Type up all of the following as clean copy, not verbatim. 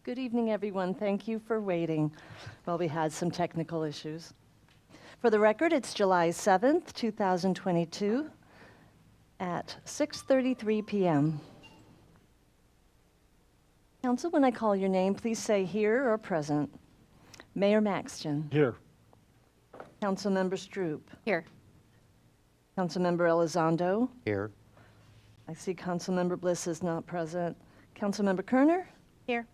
Good evening, everyone. Thank you for waiting while we had some technical issues. For the record, it's July 7th, 2022 at 6:33 p.m. Council, when I call your name, please say here or present. Mayor Maxton. Here. Councilmember Stroop. Here. Councilmember Elizondo. Here. I see Councilmember Bliss is not present. Councilmember Kerner. Here.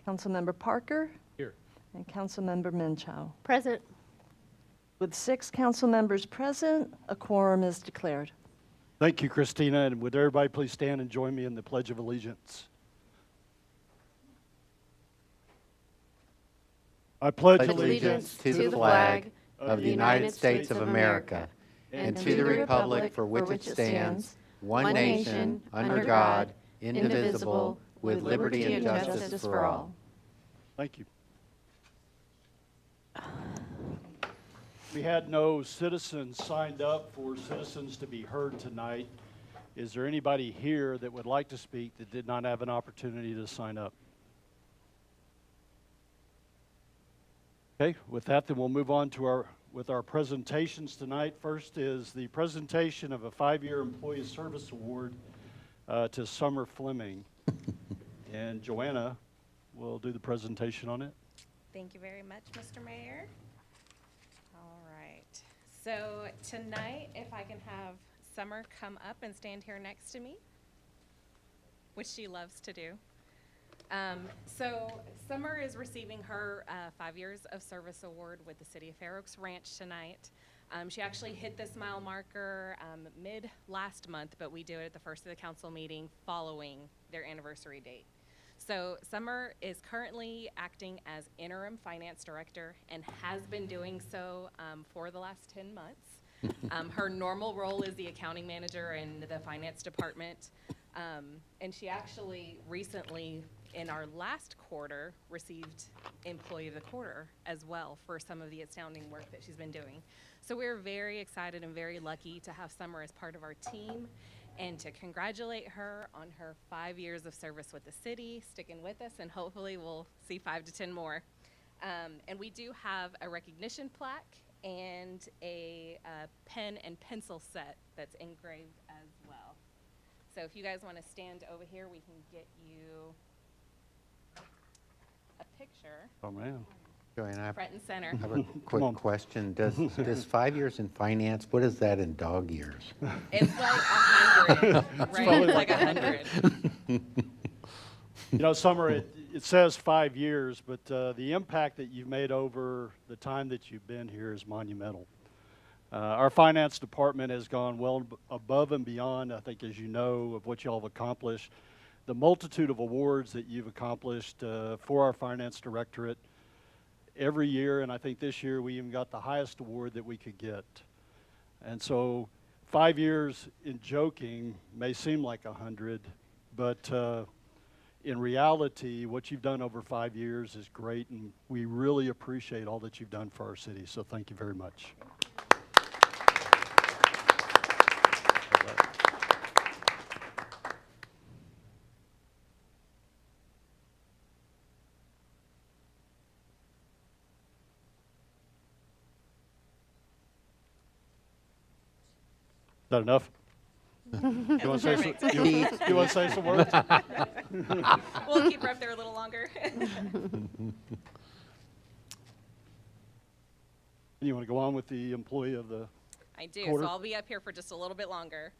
Councilmember Parker. Here. And Councilmember Minchow. Present. With 6 council members present, a quorum is declared. Thank you, Christina. And would everybody please stand and join me in the Pledge of Allegiance? I pledge Allegiance to the flag of the United States of America and to the republic for which it stands, one nation, under God, indivisible, with liberty and justice for all. Thank you. We had no citizens signed up for citizens to be heard tonight. Is there anybody here that would like to speak that did not have an opportunity to sign up? Okay, with that, then we'll move on to our presentations tonight. First is the presentation of a 5-year Employee Service Award to Summer Fleming. And Joanna will do the presentation on it. Thank you very much, Mr. Mayor. All right, so tonight, if I can have Summer come up and stand here next to me, which she loves to do. So Summer is receiving her 5 years of service award with the City of Fair Oaks Ranch tonight. She actually hit this mile marker mid last month, but we do it at the first of the council meeting following their anniversary date. So Summer is currently acting as interim finance director and has been doing so for the last 10 months. Her normal role is the accounting manager in the finance department. And she actually recently, in our last quarter, received Employee of the Quarter as well for some of the astounding work that she's been doing. So we're very excited and very lucky to have Summer as part of our team and to congratulate her on her 5 years of service with the city, sticking with us, and hopefully we'll see 5 to 10 more. And we do have a recognition plaque and a pen and pencil set that's engraved as well. So if you guys want to stand over here, we can get you a picture. Oh, man. Joanna, Front and center. I have a quick question. Does 5 years in finance, what is that in dog years? It's like 100, right? It's like 100. You know, Summer, it says 5 years, but the impact that you've made over the time that you've been here is monumental. Our finance department has gone well above and beyond, I think, as you know, of what y'all have accomplished. The multitude of awards that you've accomplished for our finance directorate every year, and I think this year we even got the highest award that we could get. And so 5 years in joking may seem like 100, but in reality, what you've done over 5 years is great, and we really appreciate all that you've done for our city. So thank you very much. Is that enough? You want to say some words? We'll keep her up there a little longer. You want to go on with the employee of the I do, quarter? so I'll be up here for just a little bit longer.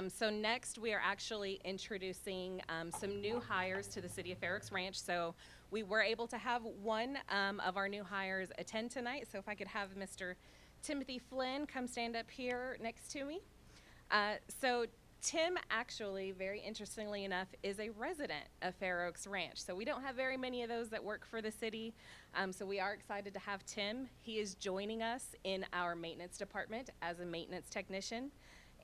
So next, we are actually introducing some new hires to the City of Fair Oaks Ranch. So we were able to have one of our new hires attend tonight. So if I could have Mr. Timothy Flynn come stand up here next to me. So Tim actually, very interestingly enough, is a resident of Fair Oaks Ranch. So we don't have very many of those that work for the city. So we are excited to have Tim. He is joining us in our maintenance department as a maintenance technician.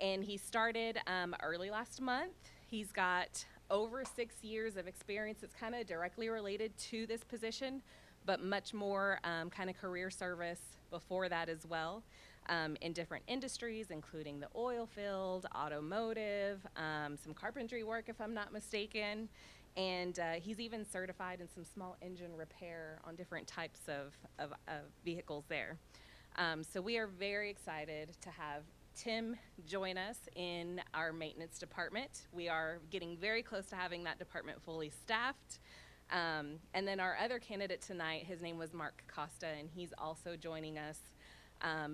And he started early last month. He's got over 6 years of experience that's kind of directly related to this position, but much more kind of career service before that as well. In different industries, including the oil field, automotive, some carpentry work, if I'm not mistaken. And he's even certified in some small engine repair on different types of vehicles there. So we are very excited to have Tim join us in our maintenance department. We are getting very close to having that department fully staffed. And then our other candidate tonight, his name was Mark Costa, and he's also joining us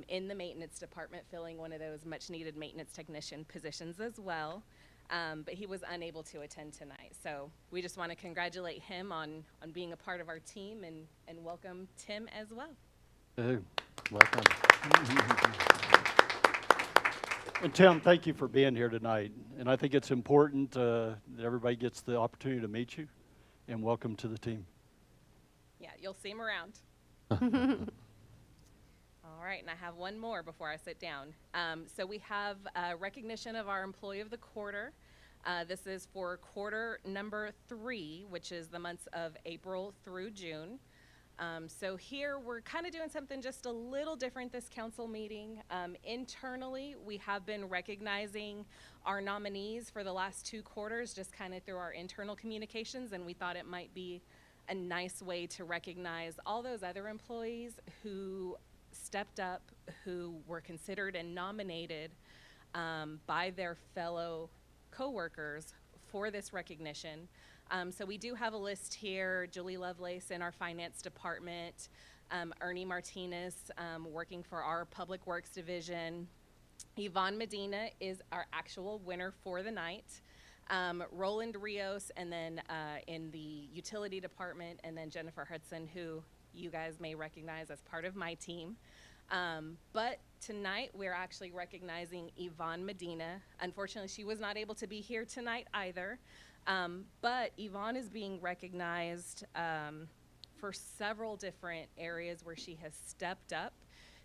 in the maintenance department, filling one of those much needed maintenance technician positions as well. But he was unable to attend tonight. So we just want to congratulate him on being a part of our team and welcome Tim as well. Welcome. And Tim, thank you for being here tonight. And I think it's important that everybody gets the opportunity to meet you, and welcome to the team. Yeah, you'll see him around. All right, and I have one more before I sit down. So we have recognition of our Employee of the Quarter. This is for quarter number 3, which is the months of April through June. So here we're kind of doing something just a little different this council meeting. Internally, we have been recognizing our nominees for the last 2 quarters, just kind of through our internal communications, and we thought it might be a nice way to recognize all those other employees who stepped up, who were considered and nominated by their fellow coworkers for this recognition. So we do have a list here: Julie Lovelace in our finance department, Ernie Martinez working for our public works division. Yvonne Medina is our actual winner for the night. Roland Rios, and then in the utility department, and then Jennifer Hudson, who you guys may recognize as part of my team. But tonight we're actually recognizing Yvonne Medina. Unfortunately, she was not able to be here tonight either. But Yvonne is being recognized for several different areas where she has stepped up.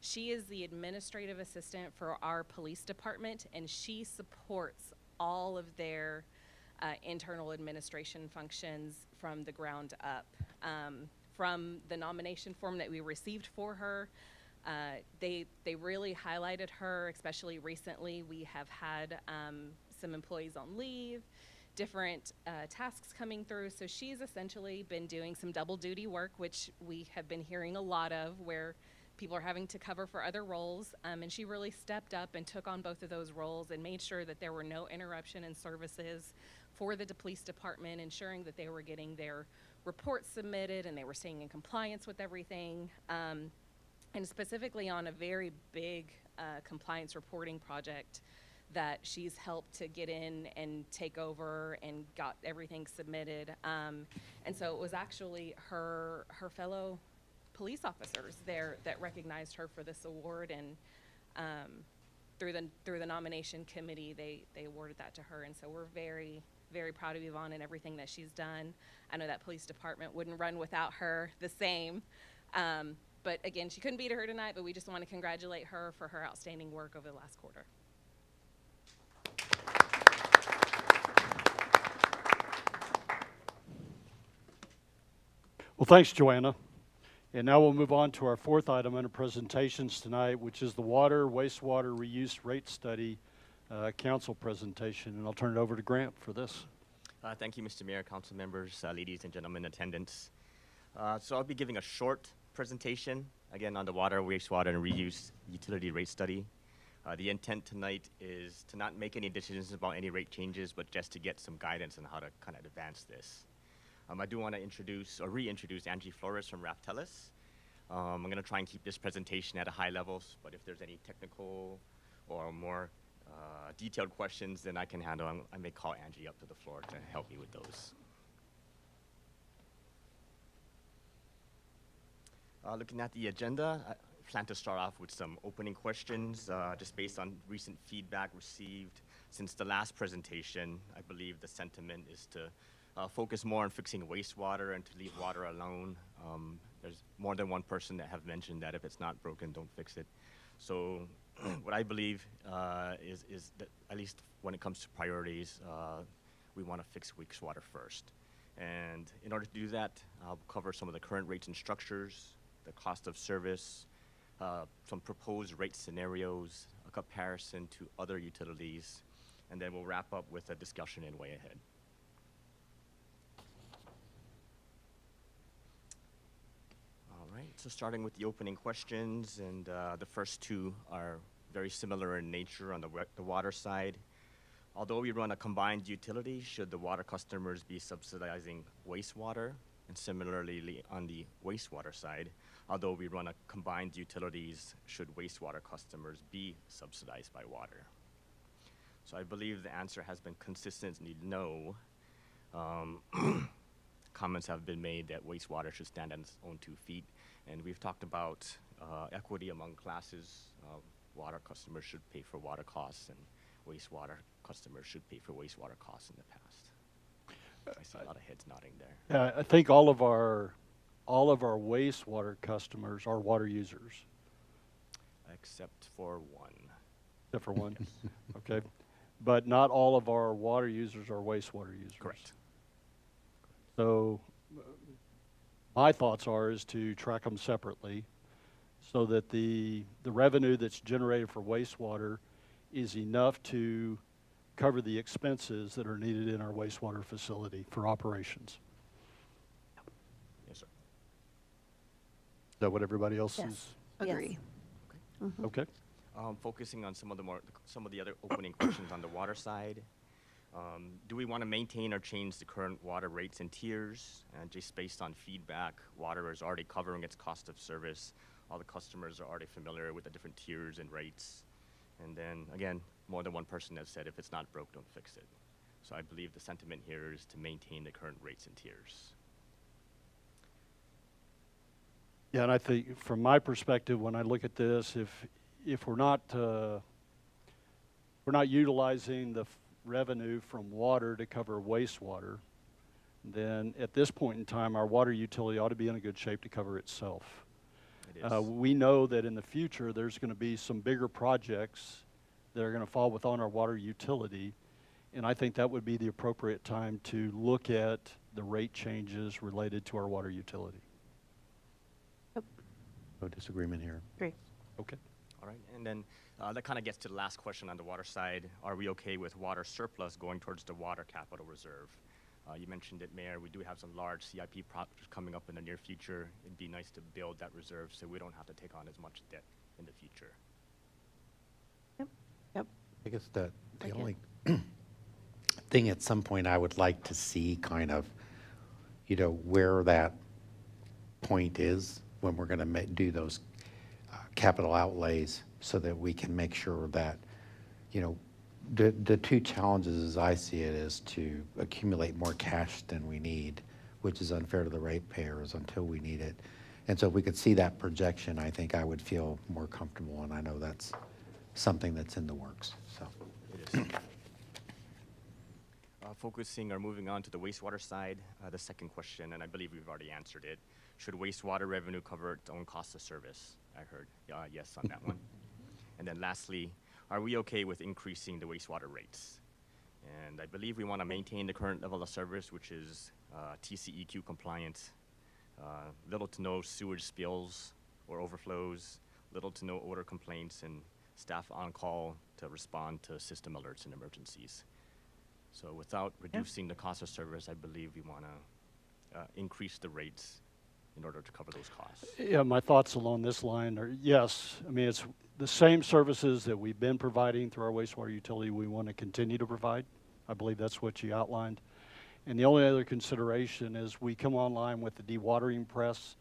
She is the administrative assistant for our police department, and she supports all of their internal administration functions from the ground up. From the nomination form that we received for her, they really highlighted her, especially recently. We have had some employees on leave, different tasks coming through. So she's essentially been doing some double duty work, which we have been hearing a lot of, where people are having to cover for other roles. And she really stepped up and took on both of those roles and made sure that there were no interruption in services for the police department, ensuring that they were getting their reports submitted and they were staying in compliance with everything. And specifically on a very big compliance reporting project that she's helped to get in and take over and got everything submitted. And so it was actually her fellow police officers there that recognized her for this award, and through the nomination committee, they awarded that to her. And so we're very, very proud of Yvonne and everything that she's done. I know that police department wouldn't run without her the same. But again, she couldn't be here tonight, but we just want to congratulate her for her outstanding work over the last quarter. Well, thanks, Joanna. And now we'll move on to our 4th item under presentations tonight, which is the Water Wastewater Reuse Rate Study Council presentation. And I'll turn it over to Grant for this. Thank you, Mr. Mayor, council members, ladies and gentlemen in attendance. So I'll be giving a short presentation, again, on the Water, Wastewater, and Reuse Utility Rate Study. The intent tonight is to not make any decisions about any rate changes, but just to get some guidance on how to kind of advance this. I do want to introduce or reintroduce Angie Flores from Raftelis. I'm going to try and keep this presentation at a high level, but if there's any technical or more detailed questions, then I can handle. I may call Angie up to the floor to help me with those. Looking at the agenda, I plan to start off with some opening questions, just based on recent feedback received since the last presentation. I believe the sentiment is to focus more on fixing wastewater and to leave water alone. There's more than one person that have mentioned that if it's not broken, don't fix it. So what I believe is that at least when it comes to priorities, we want to fix wastewater first. And in order to do that, I'll cover some of the current rates and structures, the cost of service, some proposed rate scenarios, a comparison to other utilities, and then we'll wrap up with a discussion and way ahead. right, so starting with the opening questions, and the first two are very similar in nature on the water side. Although we run a combined utility, should the water customers be subsidizing wastewater? And similarly, on the wastewater side, although we run a combined utilities, should wastewater customers be subsidized by water? So I believe the answer has been consistently no. Comments have been made that wastewater should stand on its own 2 feet, and we've talked about equity among classes. Water customers should pay for water costs, and wastewater customers should pay for wastewater costs in the past. I see a lot of heads nodding there. I think all of our wastewater customers are water users, Except for one. except for one. Okay, but not all of our water users are wastewater users. Correct. So my thoughts is to track them separately so that the revenue that's generated for wastewater is enough to cover the expenses that are needed in our wastewater facility for operations. Yes, sir. Is that what everybody else Yes. is? Agree. Okay. Focusing on some of the other opening questions on the water side. Do we want to maintain or change the current water rates and tiers? And just based on feedback, water is already covering its cost of service. All the customers are already familiar with the different tiers and rates. And then, again, more than one person has said, if it's not broke, don't fix it. So I believe the sentiment here is to maintain the current rates and tiers. Yeah, and I think from my perspective, when I look at this, if we're not utilizing the revenue from water to cover wastewater, then at this point in time, our water utility ought to be in a good shape to cover itself. It is. We know that in the future, there's going to be some bigger projects that are going to fall within our water utility, and I think that would be the appropriate time to look at the rate changes related to our water utility. No disagreement here. Great. Okay. All right, and then that kind of gets to the last question on the water side. Are we okay with water surplus going towards the water capital reserve? You mentioned it, Mayor. We do have some large CIP projects coming up in the near future. It'd be nice to build that reserve so we don't have to take on as much debt in the future. Yep. I guess the Like it. only thing at some point I would like to see kind of, where that point is when we're going to do those capital outlays so that we can make sure that, the two challenges as I see it is to accumulate more cash than we need, which is unfair to the ratepayers until we need it. And so if we could see that projection, I think I would feel more comfortable, and I know that's something that's in the works, so. It is. Focusing or moving on to the wastewater side, the second question, and I believe we've already answered it. Should wastewater revenue cover its own cost of service? I heard yes on that one. And then lastly, are we okay with increasing the wastewater rates? And I believe we want to maintain the current level of service, which is TCEQ compliant, little to no sewage spills or overflows, little to no odor complaints, and staff on call to respond to system alerts and emergencies. So without reducing the cost of service, I believe we want to increase the rates in order to cover those costs. Yeah, my thoughts along this line are, yes, I mean, it's the same services that we've been providing through our wastewater utility we want to continue to provide. I believe that's what you outlined. And the only other consideration is we come online with the dewatering press.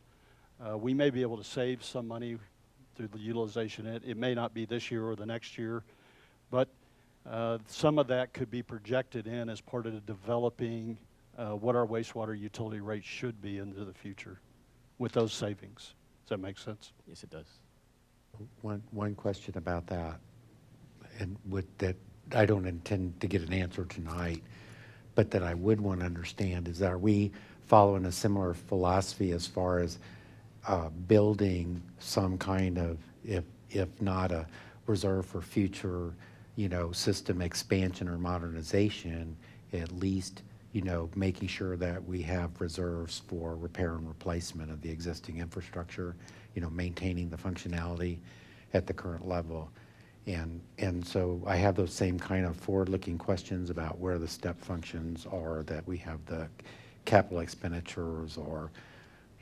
We may be able to save some money through the utilization. It may not be this year or the next year, but some of that could be projected in as part of the developing what our wastewater utility rates should be into the future with those savings. Does that make sense? Yes, it does. One question about that, and that I don't intend to get an answer tonight, but that I would want to understand is, are we following a similar philosophy as far as building some kind of, if not a reserve for future, system expansion or modernization, at least, making sure that we have reserves for repair and replacement of the existing infrastructure, maintaining the functionality at the current level. And so I have those same kind of forward-looking questions about where the step functions are, that we have the capital expenditures or,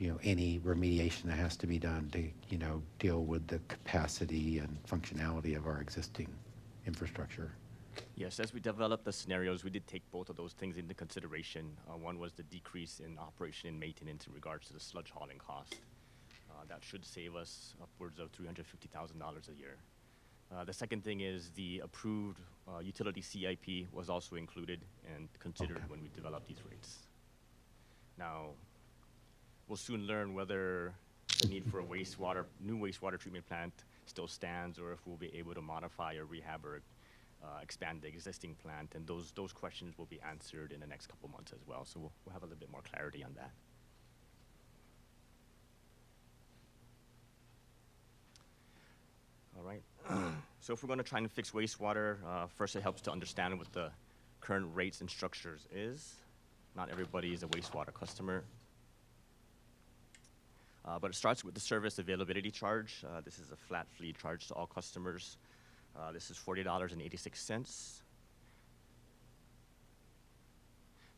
any remediation that has to be done to, deal with the capacity and functionality of our existing infrastructure. Yes, as we developed the scenarios, we did take both of those things into consideration. One was the decrease in operation and maintenance in regards to the sludge hauling cost. That should save us upwards of $350,000 a year. The second thing is the approved utility Cip was also included and considered Okay. when we developed these rates. Now, we'll soon learn whether the need for a new wastewater treatment plant still stands, or if we'll be able to modify or rehab or expand the existing plant, and those questions will be answered in the next couple months as well. So we'll have a little bit more clarity on that. All right. So if we're going to try and fix wastewater, first it helps to understand what the current rates and structures is. Not everybody is a wastewater customer. But it starts with the service availability charge. This is a flat fee charge to all customers. This is $40.86.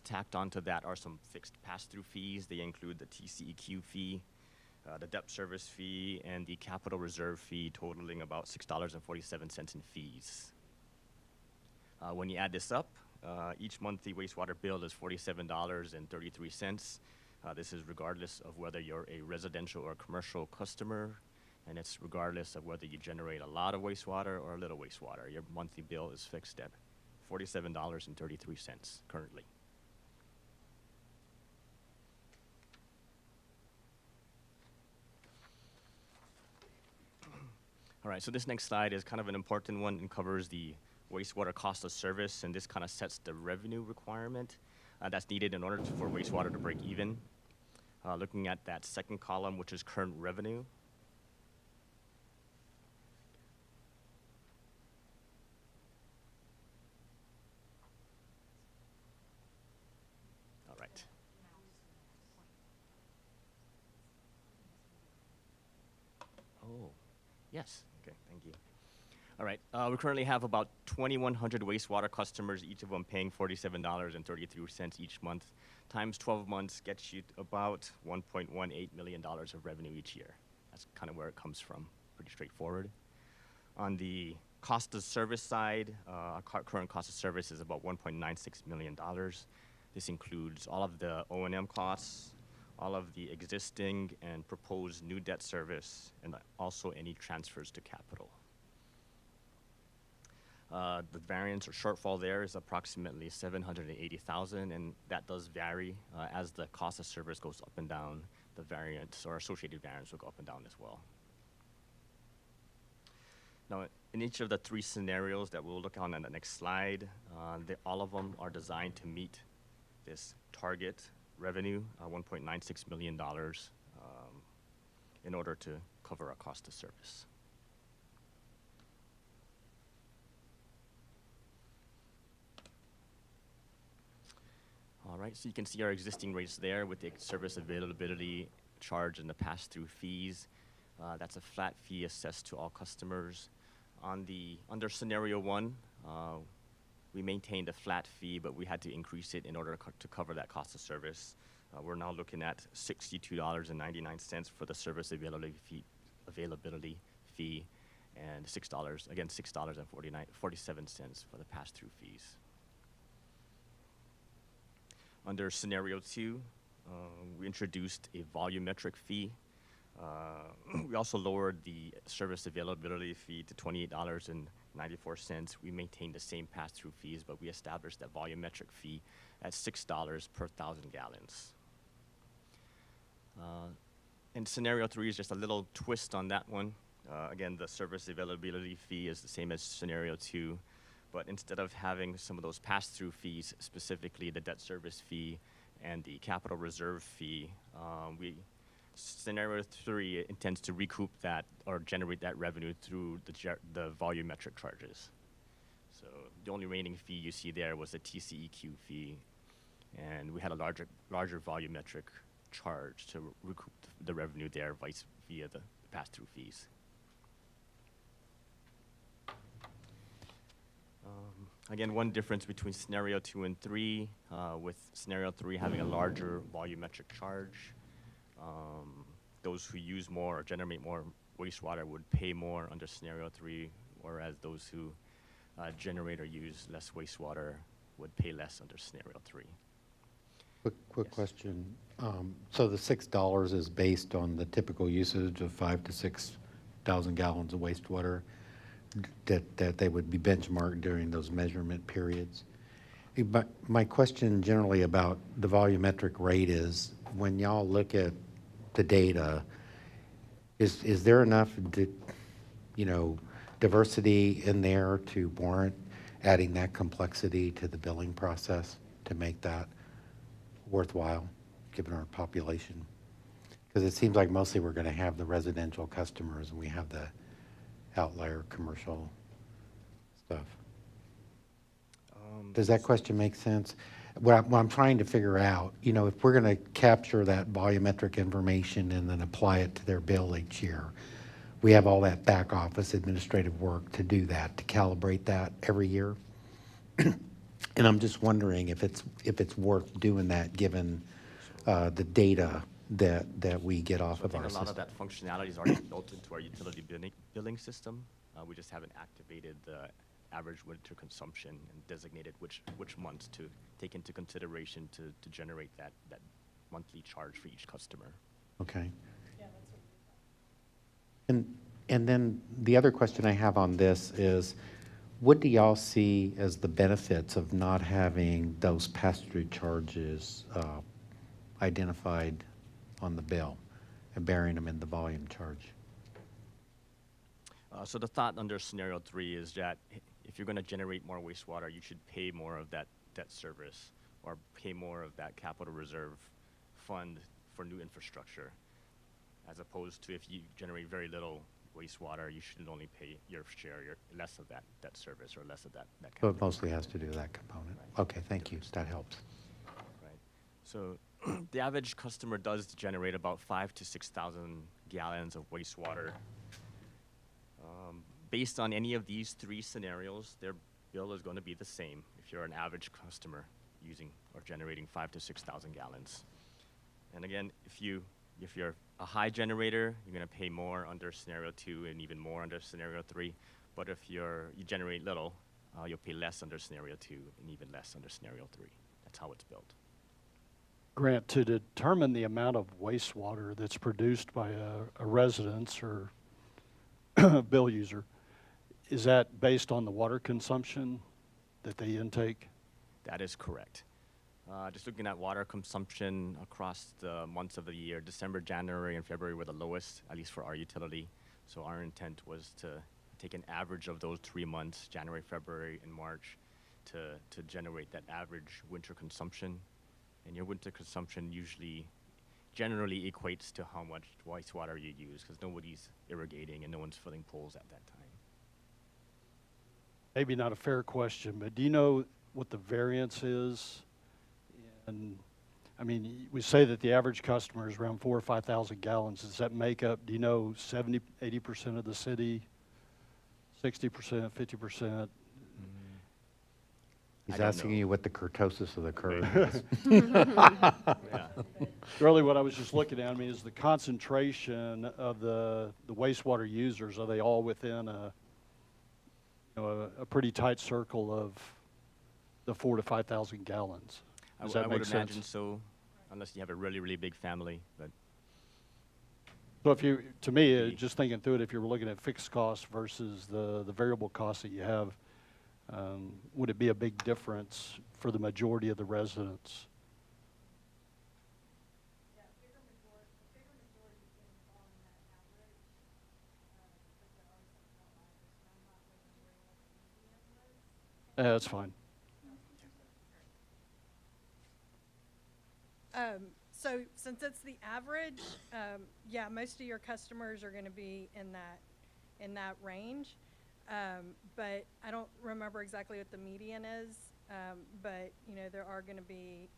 Tacked onto that are some fixed pass-through fees. They include the Cpiu fee, the debt service fee, and the capital reserve fee, totaling about $6.47 in fees. When you add this up, each monthly wastewater bill is $47.33. This is regardless of whether you're a residential or commercial customer, and it's regardless of whether you generate a lot of wastewater or a little wastewater. Your monthly bill is fixed at $47.33 currently. All right, so this next slide is kind of an important one and covers the wastewater cost of service, and this kind of sets the revenue requirement that's needed in order for wastewater to break even. Looking at that second column, which is current revenue. All right. Oh, yes. Okay, thank you. All right, we currently have about 2,100 wastewater customers, each of them paying $47.33 each month. Times 12 months gets you about $1.18 million of revenue each year. That's kind of where it comes from, pretty straightforward. On the cost of service side, our current cost of service is about $1.96 million. This includes all of the O&M costs, all of the existing and proposed new debt service, and also any transfers to capital. The variance or shortfall there is approximately $780,000, and that does vary as the cost of service goes up and down. The variance or associated variance will go up and down as well. Now, in each of the three scenarios that we'll look on the next slide, all of them are designed to meet this target revenue, $1.96 million, in order to cover our cost of service. All right, so you can see our existing rates there with the service availability charge and the pass-through fees. That's a flat fee assessed to all customers. Under scenario one, we maintained a flat fee, but we had to increase it in order to cover that cost of service. We're now looking at $62.99 for the service availability fee, and $6.47 for the pass-through fees. Under scenario two, we introduced a volumetric fee. We also lowered the service availability fee to $28.94. We maintained the same pass-through fees, but we established that volumetric fee at $6 per 1,000 gallons. And scenario three is just a little twist on that one. Again, the service availability fee is the same as scenario two, but instead of having some of those pass-through fees, specifically the debt service fee and the capital reserve fee, scenario three intends to recoup that or generate that revenue through the volumetric charges. So the only remaining fee you see there was the Cpiu fee, and we had a larger volumetric charge to recoup the revenue there via the pass-through fees. Again, one difference between scenario two and three, with scenario three having a larger volumetric charge. Those who use more or generate more wastewater would pay more under scenario 3, whereas those who generate or use less wastewater would pay less under scenario 3. Quick Yes. question. So the $6 is based on the typical usage of 5,000 to 6,000 gallons of wastewater that they would be benchmarked during those measurement periods. But my question generally about the volumetric rate is, when y'all look at the data, is there enough, diversity in there to warrant adding that complexity to the billing process to make that worthwhile, given our population? Because it seems like mostly we're going to have the residential customers and we have the outlier commercial stuff. Does that question make sense? What I'm trying to figure out, if we're going to capture that volumetric information and then apply it to their bill each year, we have all that back office administrative work to do that, to calibrate that every year. And I'm just wondering if it's worth doing that, given the data that we get off So I of think our a lot of system. that functionality is already built into our utility billing system. We just haven't activated the average winter consumption and designated which months to take into consideration to generate that monthly charge for each customer. Okay. And then the other question I have on this is, what do y'all see as the benefits of not having those pass-through charges identified on the bill and bearing them in the volume charge? So the thought under scenario 3 is that if you're going to generate more wastewater, you should pay more of that debt service or pay more of that capital reserve fund for new infrastructure, as opposed to if you generate very little wastewater, you should only pay your share, less of that debt service or less of that So capital. it mostly has to do with that component. Okay, thank you. That helps. Right. So the average customer does generate about 5,000 to 6,000 gallons of wastewater. Based on any of these 3 scenarios, their bill is going to be the same if you're an average customer using or generating 5,000 to 6,000 gallons. And again, if you're a high generator, you're going to pay more under scenario 2 and even more under scenario 3. But if you generate little, you'll pay less under scenario 2 and even less under scenario 3. That's how it's built. Grant, to determine the amount of wastewater that's produced by a residence or bill user, is that based on the water consumption that they intake? That is correct. Just looking at water consumption across the months of the year, December, January, and February were the lowest, at least for our utility. So our intent was to take an average of those 3 months, January, February, and March, to generate that average winter consumption. And your winter consumption generally equates to how much wastewater you use, because nobody's irrigating and no one's filling pools at that time. Maybe not a fair question, but do you know what the variance is? And I mean, we say that the average customer is around 4,000 or 5,000 gallons. Does that make up, do you know, 70, 80% of the city, 60%, 50%? He's I don't asking know. you what the kurtosis of the curve is. Yeah. Really what I was just looking at, I mean, is the concentration of the wastewater users, are they all within a pretty tight circle of the 4,000 to 5,000 gallons? I Does that would make imagine sense? so, unless you have a really, really big family. But So if you, to me, just thinking through it, if you were looking at fixed costs versus the variable costs that you have, would it be a big difference for the majority of the residents? That's fine. So since it's the average, yeah, most of your customers are going to be in that range. But I don't remember exactly what the median is. But there are going to be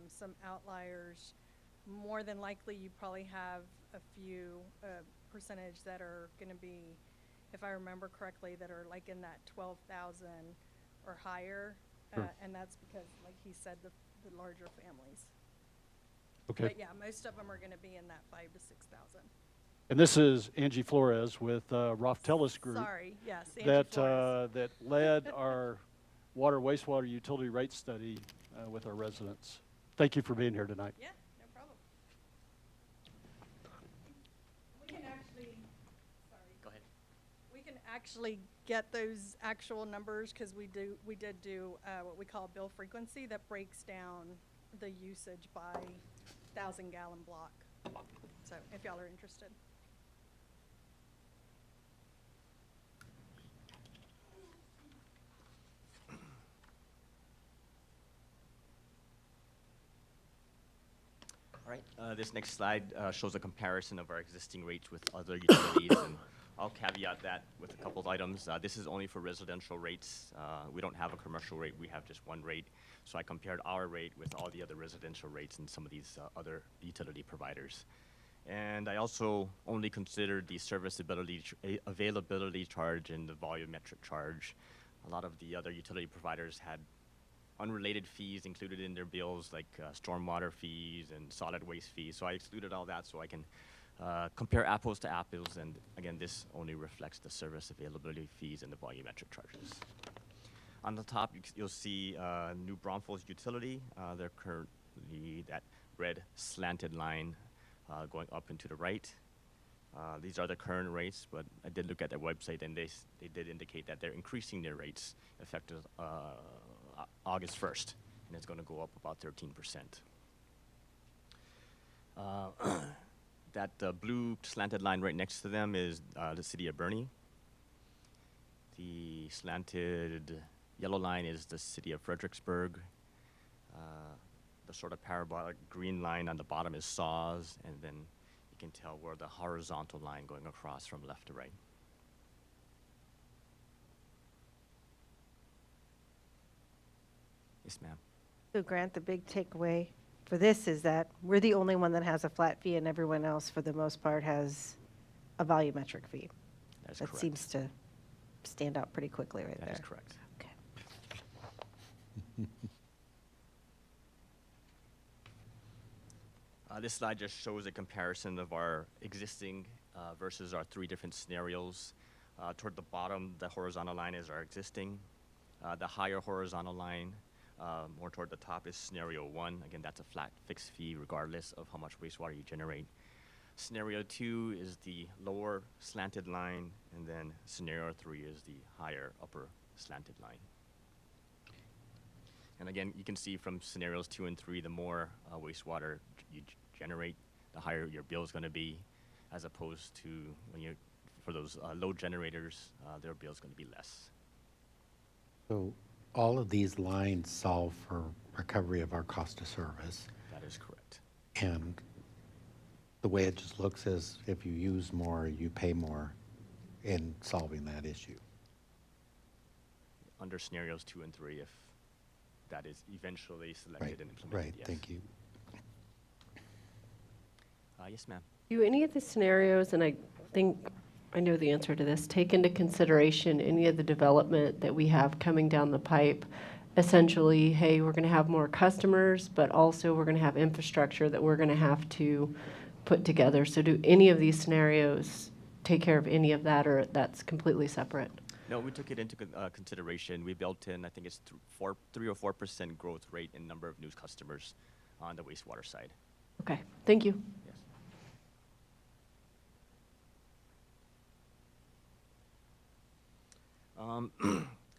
some outliers. More than likely, you probably have a few percentage that are going to be, if I remember correctly, that are like in that 12,000 or higher. Sure. And that's because, like he said, the larger families. Okay. But yeah, most of them are gonna be in that 5 to 6,000. And this is Angie Flores with Roftelis Group. Sorry, yes, Angie That, Flores. that led our water wastewater utility rate study with our residents. Thank you for being here tonight. Yeah, no problem. We can actually, sorry. Go ahead. We can actually get those actual numbers, because we did do what we call bill frequency that breaks down the usage by 1,000-gallon block. So if y'all are interested. All right, this next slide shows a comparison of our existing rates with other utilities, and I'll caveat that with a couple of items. This is only for residential rates. We don't have a commercial rate, we have just one rate. So I compared our rate with all the other residential rates and some of these other utility providers. And I also only considered the availability charge and the volumetric charge. A lot of the other utility providers had unrelated fees included in their bills, like stormwater fees and solid waste fees. So I excluded all that so I can compare apples to apples. And again, this only reflects the service availability fees and the volumetric charges. On the top, you'll see new Braunfels Utility. They're currently that red slanted line going up and to the right. These are the current rates, but I did look at their website, and they did indicate that they're increasing their rates effective August 1st, and it's going to go up about 13%. That blue slanted line right next to them is the city of Bernie. The slanted yellow line is the city of Fredericksburg. The sort of parabolic green line on the bottom is Saws, and then you can tell where the horizontal line going across from left to right. Yes, ma'am. So Grant, the big takeaway for this is that we're the only one that has a flat fee, and everyone else, for the most part, has a volumetric fee. That is That correct. seems to stand out pretty quickly right there. That is correct. Okay. This slide just shows a comparison of our existing versus our three different scenarios. Toward the bottom, the horizontal line is our existing. The higher horizontal line, more toward the top, is scenario 1. Again, that's a flat fixed fee regardless of how much wastewater you generate. Scenario 2 is the lower slanted line, and then scenario 3 is the higher upper slanted line. And again, you can see from scenarios 2 and 3, the more wastewater you generate, the higher your bill is going to be, as opposed to when you're, for those low generators, their bill is going to be less. So all of these lines solve for recovery of our cost of service. That is correct. And the way it just looks is if you use more, you pay more in solving that issue. Under scenarios 2 and 3, if that is eventually selected and implemented. Right, Yes. thank you. Yes, ma'am. Do any of the scenarios, and I think I know the answer to this, take into consideration any of the development that we have coming down the pipe? Essentially, hey, we're going to have more customers, but also we're going to have infrastructure that we're going to have to put together. So do any of these scenarios take care of any of that, or that's completely separate? No, we took it into consideration. We built in, I think it's 3 or 4% growth rate in number of new customers on the wastewater side. Okay, thank you. Yes.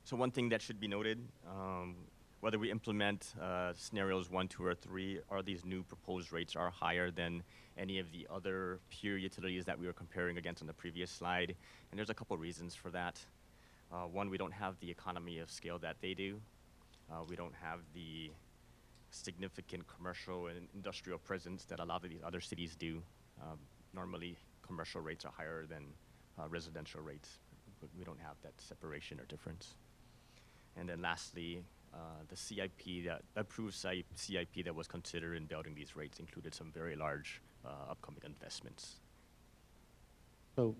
So one thing that should be noted, whether we implement scenarios 1, 2, or 3, are these new proposed rates are higher than any of the other peer utilities that we were comparing against on the previous slide. And there's a couple reasons for that. One, we don't have the economy of scale that they do. We don't have the significant commercial and industrial presence that a lot of these other cities do. Normally, commercial rates are higher than residential rates, but we don't have that separation or difference. And then lastly, the CIP, that approved CIP that was considered in building these rates included some very large upcoming investments. So,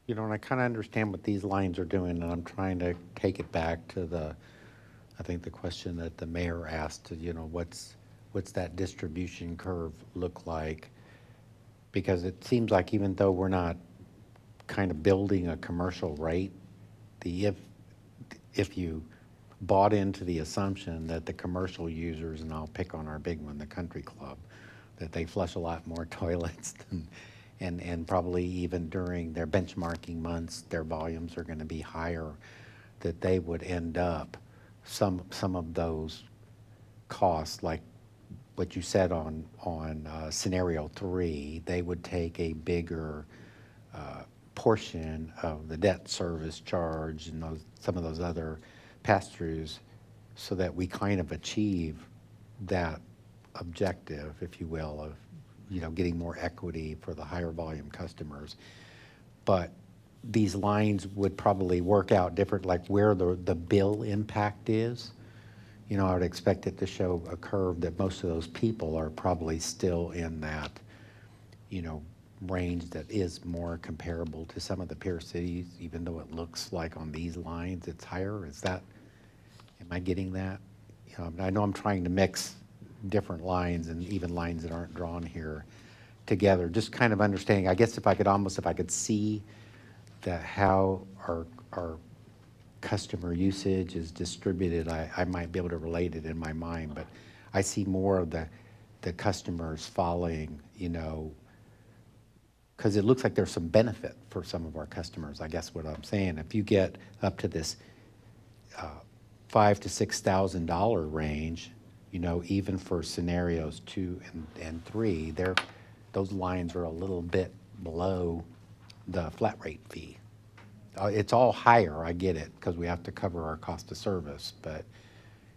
you know, and I kind of understand what these lines are doing, and I'm trying to take it back to I think the question that the mayor asked, you know, what's what's that distribution curve look like? Because it seems like even though we're not kind of building a commercial rate, if you bought into the assumption that the commercial users, and I'll pick on our big one, the country club, that they flush a lot more toilets than, and probably even during their benchmarking months, their volumes are going to be higher, that they would end up some of those costs, like what you said on scenario 3, they would take a bigger portion of the debt service charge and some of those other pass-throughs, so that we kind of achieve that objective, if you will, of getting more equity for the higher volume customers. But these lines would probably work out different, like where the bill impact is. I would expect it to show a curve that most of those people are probably still in that, range that is more comparable to some of the peer cities, even though it looks like on these lines it's higher. Am I getting that? I know I'm trying to mix different lines and even lines that aren't drawn here together, just kind of understanding, I guess if I could see that how our customer usage is distributed, I might be able to relate it in my mind, but I see more of the customers following, because it looks like there's some benefit for some of our customers, I guess what I'm saying. If you get up to this $5,000 to $6,000 range, even for scenarios 2 and 3, those lines are a little bit below the flat rate fee. It's all higher, I get it, because we have to cover our cost of service, but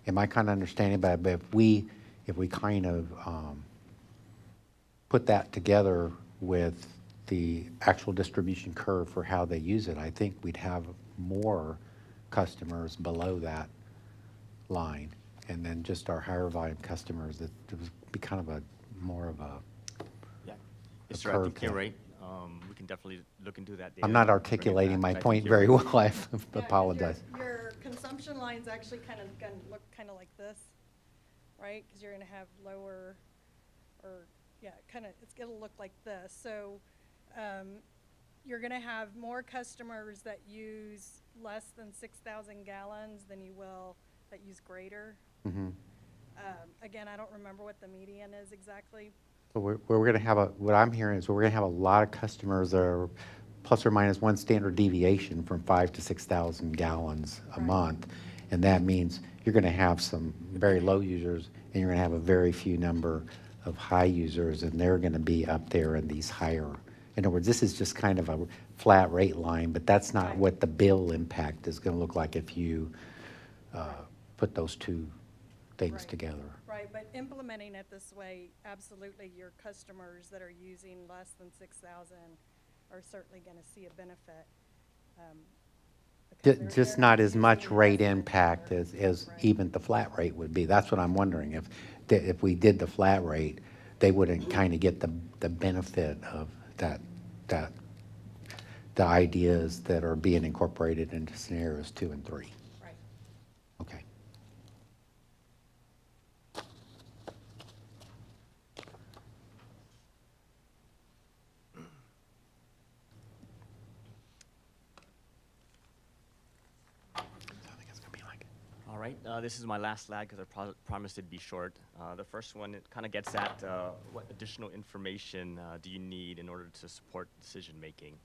am I kind of understanding? But if we kind of put that together with the actual distribution curve for how they use it, I think we'd have more customers below that line, and then just our higher volume customers, that it would be kind of more of a Yeah. a Yes, sir, I curve think you're cut. right. We can definitely look into that data. I'm not and bring it articulating back, my but I think point you're very right. well, I Yeah, 'cause apologize. Your consumption line's actually kind of gonna look kind of like this, right? Because you're gonna have lower, or, yeah, it's gonna look like this. So, you're gonna have more customers that use less than 6,000 gallons than you will that use greater. Mhm. Again, I don't remember what the median is exactly. So we're going to have what I'm hearing is we're going to have a lot of customers that are plus or minus one standard deviation from 5,000 to 6,000 gallons a Right. month. And that means you're going to have some very low users, and you're going to have a very few number of high users, and they're going to be up there in these higher. In other words, this is just kind of a flat rate line, but that's not Right. what the bill impact is going to look like if you put those two things Right. together. Right, but implementing it this way, absolutely, your customers that are using less than 6,000 are certainly gonna see a benefit. Because they're Just not not as using much less rate than impact other. as Right. even the flat rate would be. That's what I'm wondering. If we did the flat rate, they wouldn't kind of get the benefit of the ideas that are being incorporated into scenarios 2 and 3. Right. Okay. All right, this is my last slide because I promised it'd be short. The first one, it kind of gets at what additional information do you need in order to support decision-making?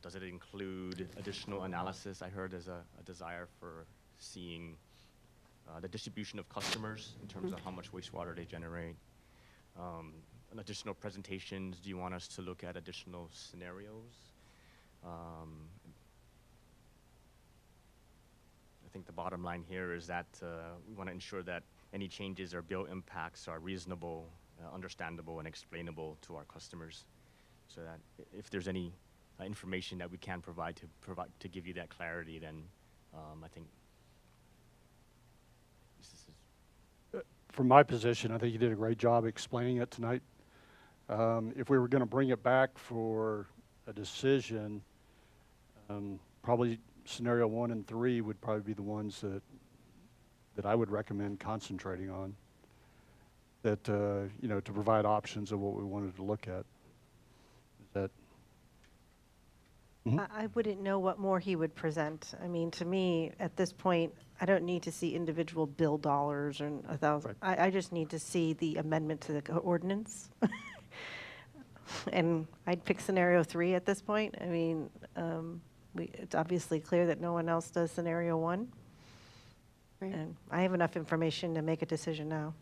Does it include additional analysis? I heard there's a desire for seeing the distribution of customers in terms of how much wastewater they generate. And additional presentations, do you want us to look at additional scenarios? I think the bottom line here is that we want to ensure that any changes or bill impacts are reasonable, understandable, and explainable to our customers, so that if there's any information that we can provide to give you that clarity, then I think this is. From my position, I think you did a great job explaining it tonight. If we were going to bring it back for a decision, probably scenario 1 and 3 would probably be the ones that I would recommend concentrating on. that, you know, to provide options of what we wanted to look at. Is that? I wouldn't know what more he would present. I mean, to me, at this point, I don't need to see individual bill dollars and 1,000. I just need to see the amendment to the ordinance. And I'd pick scenario 3 at this point. I mean, it's obviously clear that no one else does scenario 1. Right. And I have enough information to make a decision now.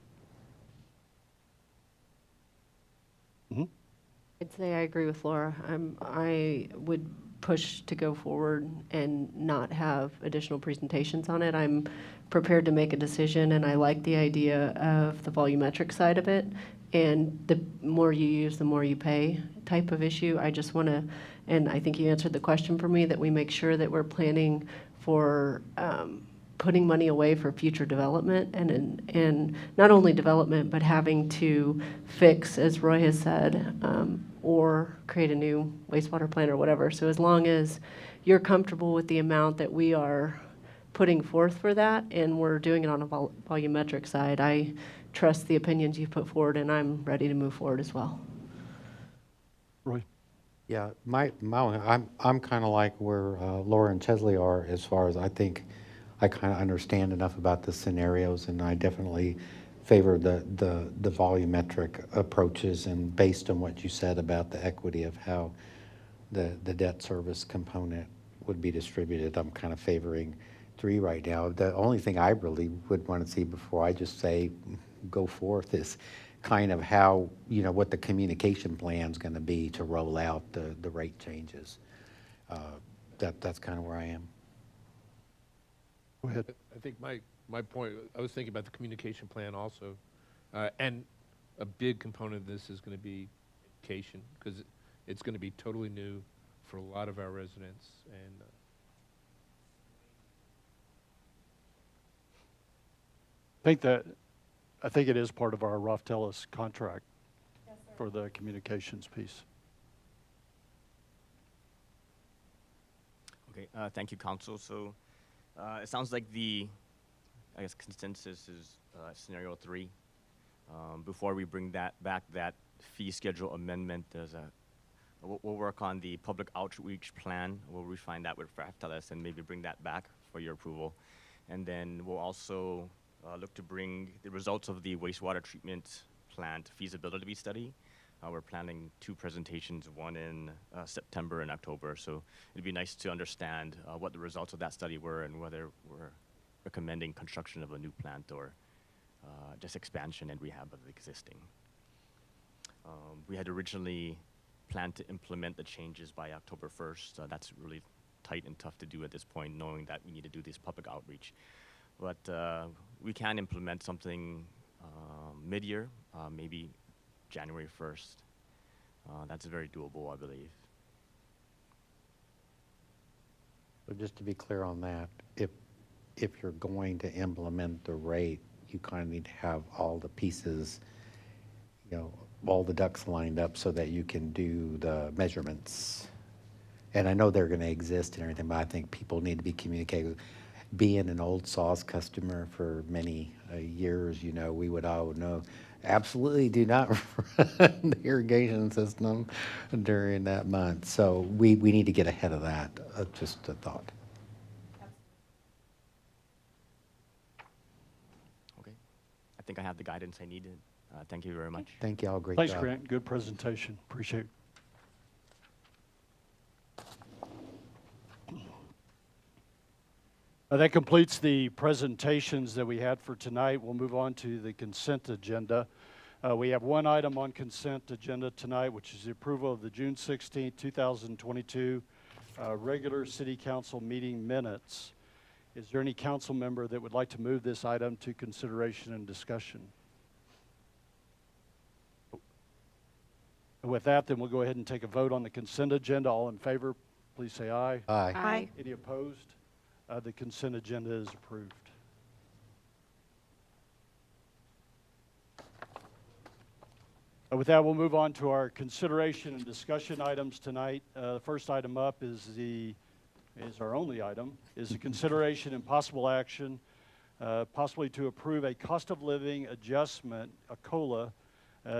I'd say I agree with Laura. I would push to go forward and not have additional presentations on it. I'm prepared to make a decision, and I like the idea of the volumetric side of it. And the more you use, the more you pay type of issue. I just want to, and I think you answered the question for me, that we make sure that we're planning for putting money away for future development, and not only development, but having to fix, as Roy has said, or create a new wastewater plant or whatever. So as long as you're comfortable with the amount that we are putting forth for that, and we're doing it on a volumetric side, I trust the opinions you've put forward, and I'm ready to move forward as well. Roy? Yeah, I'm kind of like where Laura and Chesley are, as far as I think I kind of understand enough about the scenarios, and I definitely favor the volumetric approaches, and based on what you said about the equity of how the debt service component would be distributed, I'm kind of favoring 3 right now. The only thing I really would want to see before I just say go forth is kind of how, you know, what the communication plan is going to be to roll out the rate changes. That's kind of where I am. Go ahead. I think my point, I was thinking about the communication plan also. And a big component of this is going to be education, because it's going to be totally new for a lot of our residents. And I think it is part of our Raftellus contract for the communications piece. Okay, thank you, Council. So it sounds like I guess, consensus is scenario 3. Before we bring that fee schedule amendment, we'll work on the public outreach plan. We'll refine that with Raftellus and maybe bring that back for your approval. And then we'll also look to bring the results of the wastewater treatment plant feasibility study. We're planning 2 presentations, one in September and October. So it'd be nice to understand what the results of that study were, and whether we're recommending construction of a new plant or just expansion and rehab of the existing. We had originally planned to implement the changes by October 1st. That's really tight and tough to do at this point, knowing that we need to do this public outreach. But we can implement something mid-year, maybe January 1st. That's very doable, I believe. So just to be clear on that, if you're going to implement the rate, you kind of need to have all the pieces, you know, all the ducks lined up so that you can do the measurements. And I know they're going to exist and everything, but I think people need to be communicated. Being an old SAWS customer for many years, you know, we would all know, absolutely do not run the irrigation system during that month. So we need to get ahead of that, just a thought. Okay. I think I have the guidance I needed. Thank you very much. Thank you all, great Thanks, job. Grant. Good presentation. Appreciate it. That completes the presentations that we had for tonight. We'll move on to the consent agenda. We have one item on consent agenda tonight, which is the approval of the June 16, 2022 regular City Council meeting minutes. Is there any council member that would like to move this item to consideration and discussion? With that, then we'll go ahead and take a vote on the consent agenda. All in favor, please say aye. Aye. Aye. Any opposed? The consent agenda is approved. With that, we'll move on to our consideration and discussion items tonight. The first item up is our only item, is the consideration and possible action possibly to approve a cost of living adjustment, a COLA,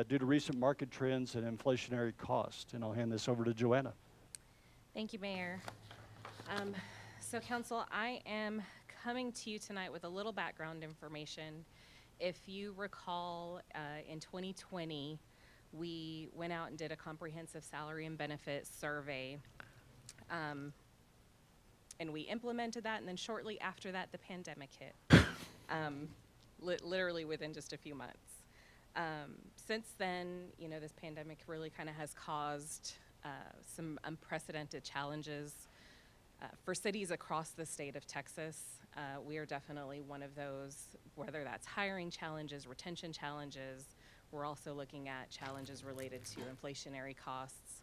due to recent market trends and inflationary cost. And I'll hand this over to Joanna. Thank you, Mayor. So Council, I am coming to you tonight with a little background information. If you recall, in 2020, we went out and did a comprehensive salary and benefits survey. And we implemented that, and then shortly after that, the pandemic hit, literally within just a few months. Since then, you know, this pandemic really kind of has caused some unprecedented challenges for cities across the state of Texas. We are definitely one of those, whether that's hiring challenges, retention challenges. We're also looking at challenges related to inflationary costs,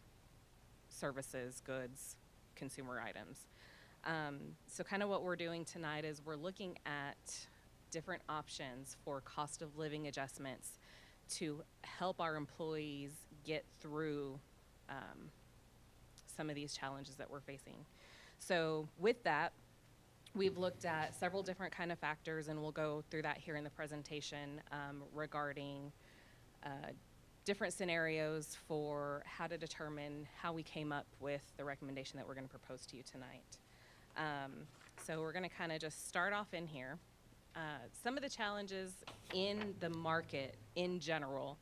services, goods, consumer items. So kind of what we're doing tonight is we're looking at different options for cost of living adjustments to help our employees get through some of these challenges that we're facing. So with that, we've looked at several different kind of factors, and we'll go through that here in the presentation regarding different scenarios for how to determine how we came up with the recommendation that we're going to propose to you tonight. So we're going to kind of just start off in here. Some of the challenges in the market in general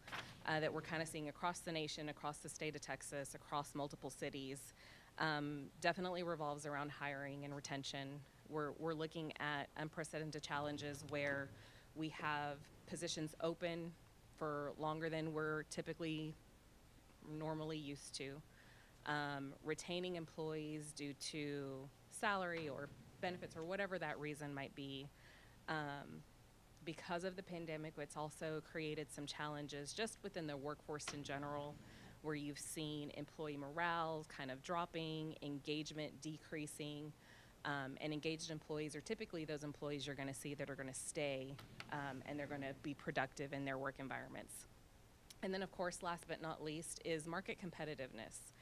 that we're kind of seeing across the nation, across the state of Texas, across multiple cities, definitely revolves around hiring and retention. We're looking at unprecedented challenges where we have positions open for longer than we're typically normally used to. Retaining employees due to salary or benefits or whatever that reason might be. Because of the pandemic, it's also created some challenges just within the workforce in general, where you've seen employee morale kind of dropping, engagement decreasing, and engaged employees are typically those employees you're going to see that are going to stay and they're going to be productive in their work environments. And then, of course, last but not least is market competitiveness.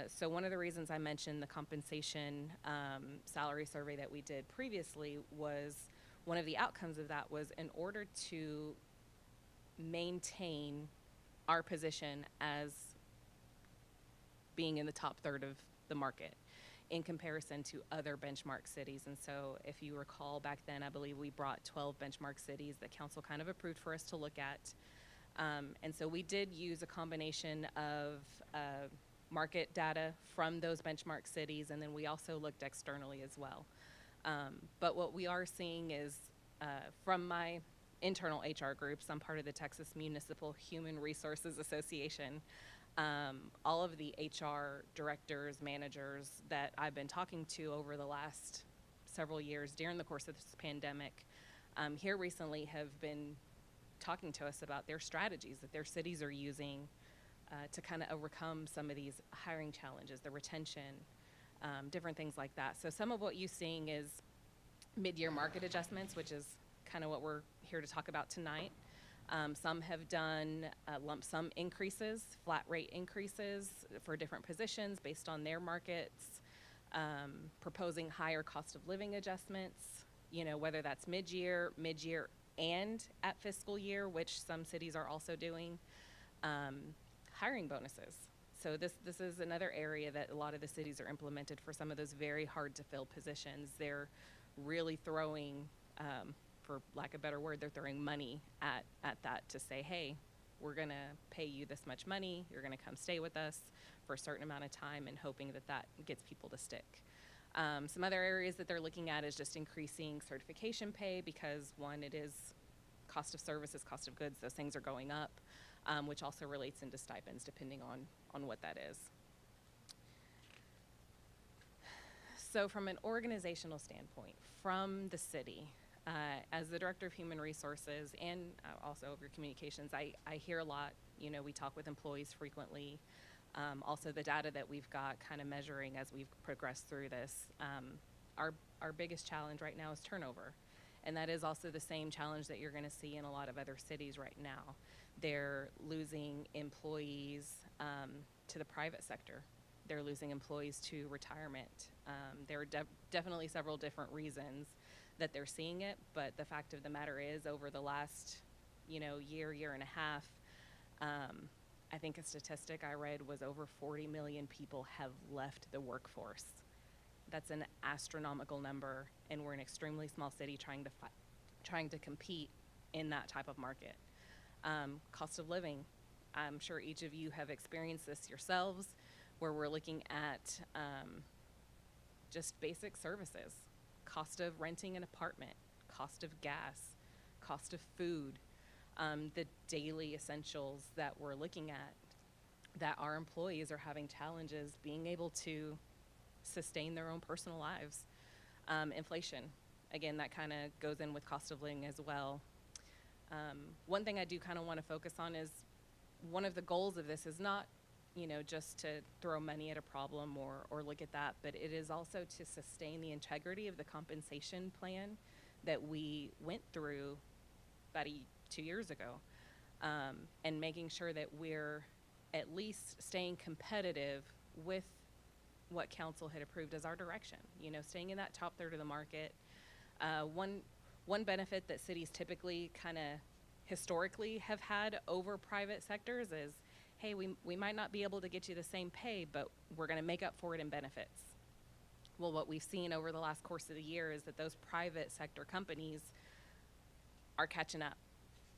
So one of the reasons I mentioned the compensation salary survey that we did previously was one of the outcomes of that was in order to maintain our position as being in the top third of the market in comparison to other benchmark cities. And so if you recall back then, I believe we brought 12 benchmark cities that council kind of approved for us to look at. And so we did use a combination of market data from those benchmark cities, and then we also looked externally as well. But what we are seeing is from my internal HR groups, I'm part of the Texas Municipal Human Resources Association. All of the HR directors, managers that I've been talking to over the last several years during the course of this pandemic here recently have been talking to us about their strategies that their cities are using to kind of overcome some of these hiring challenges, the retention, different things like that. So some of what you're seeing is mid-year market adjustments, which is kind of what we're here to talk about tonight. Some have done lump sum increases, flat rate increases for different positions based on their markets, proposing higher cost of living adjustments, you know, whether that's mid-year, and at fiscal year, which some cities are also doing, hiring bonuses. So this is another area that a lot of the cities are implemented for some of those very hard to fill positions. They're really throwing, for lack of a better word, they're throwing money at that to say, hey, we're going to pay you this much money. You're going to come stay with us for a certain amount of time, and hoping that that gets people to stick. Some other areas that they're looking at is just increasing certification pay because, one, it is cost of services, cost of goods. Those things are going up, which also relates into stipends depending on what that is. So from an organizational standpoint, from the city, as the Director of Human Resources and also over communications, I hear a lot, you know, we talk with employees frequently. Also the data that we've got kind of measuring as we've progressed through this, our biggest challenge right now is turnover. And that is also the same challenge that you're going to see in a lot of other cities right now. They're losing employees to the private sector. They're losing employees to retirement. There are definitely several different reasons that they're seeing it, but the fact of the matter is, over the last, year and a half, I think a statistic I read was over 40 million people have left the workforce. That's an astronomical number, and we're an extremely small city trying to compete in that type of market. Cost of living. I'm sure each of you have experienced this yourselves, where we're looking at just basic services. Cost of renting an apartment, cost of gas, cost of food, the daily essentials that we're looking at, that our employees are having challenges being able to sustain their own personal lives. Inflation, again, that kind of goes in with cost of living as well. One thing I do kind of want to focus on is one of the goals of this is not, just to throw money at a problem or look at that, but it is also to sustain the integrity of the compensation plan that we went through about 2 years ago, and making sure that we're at least staying competitive with what council had approved as our direction, staying in that top third of the market. One benefit that cities typically kind of historically have had over private sectors is, hey, we might not be able to get you the same pay, but we're going to make up for it in benefits. Well, what we've seen over the last course of the year is that those private sector companies are catching up.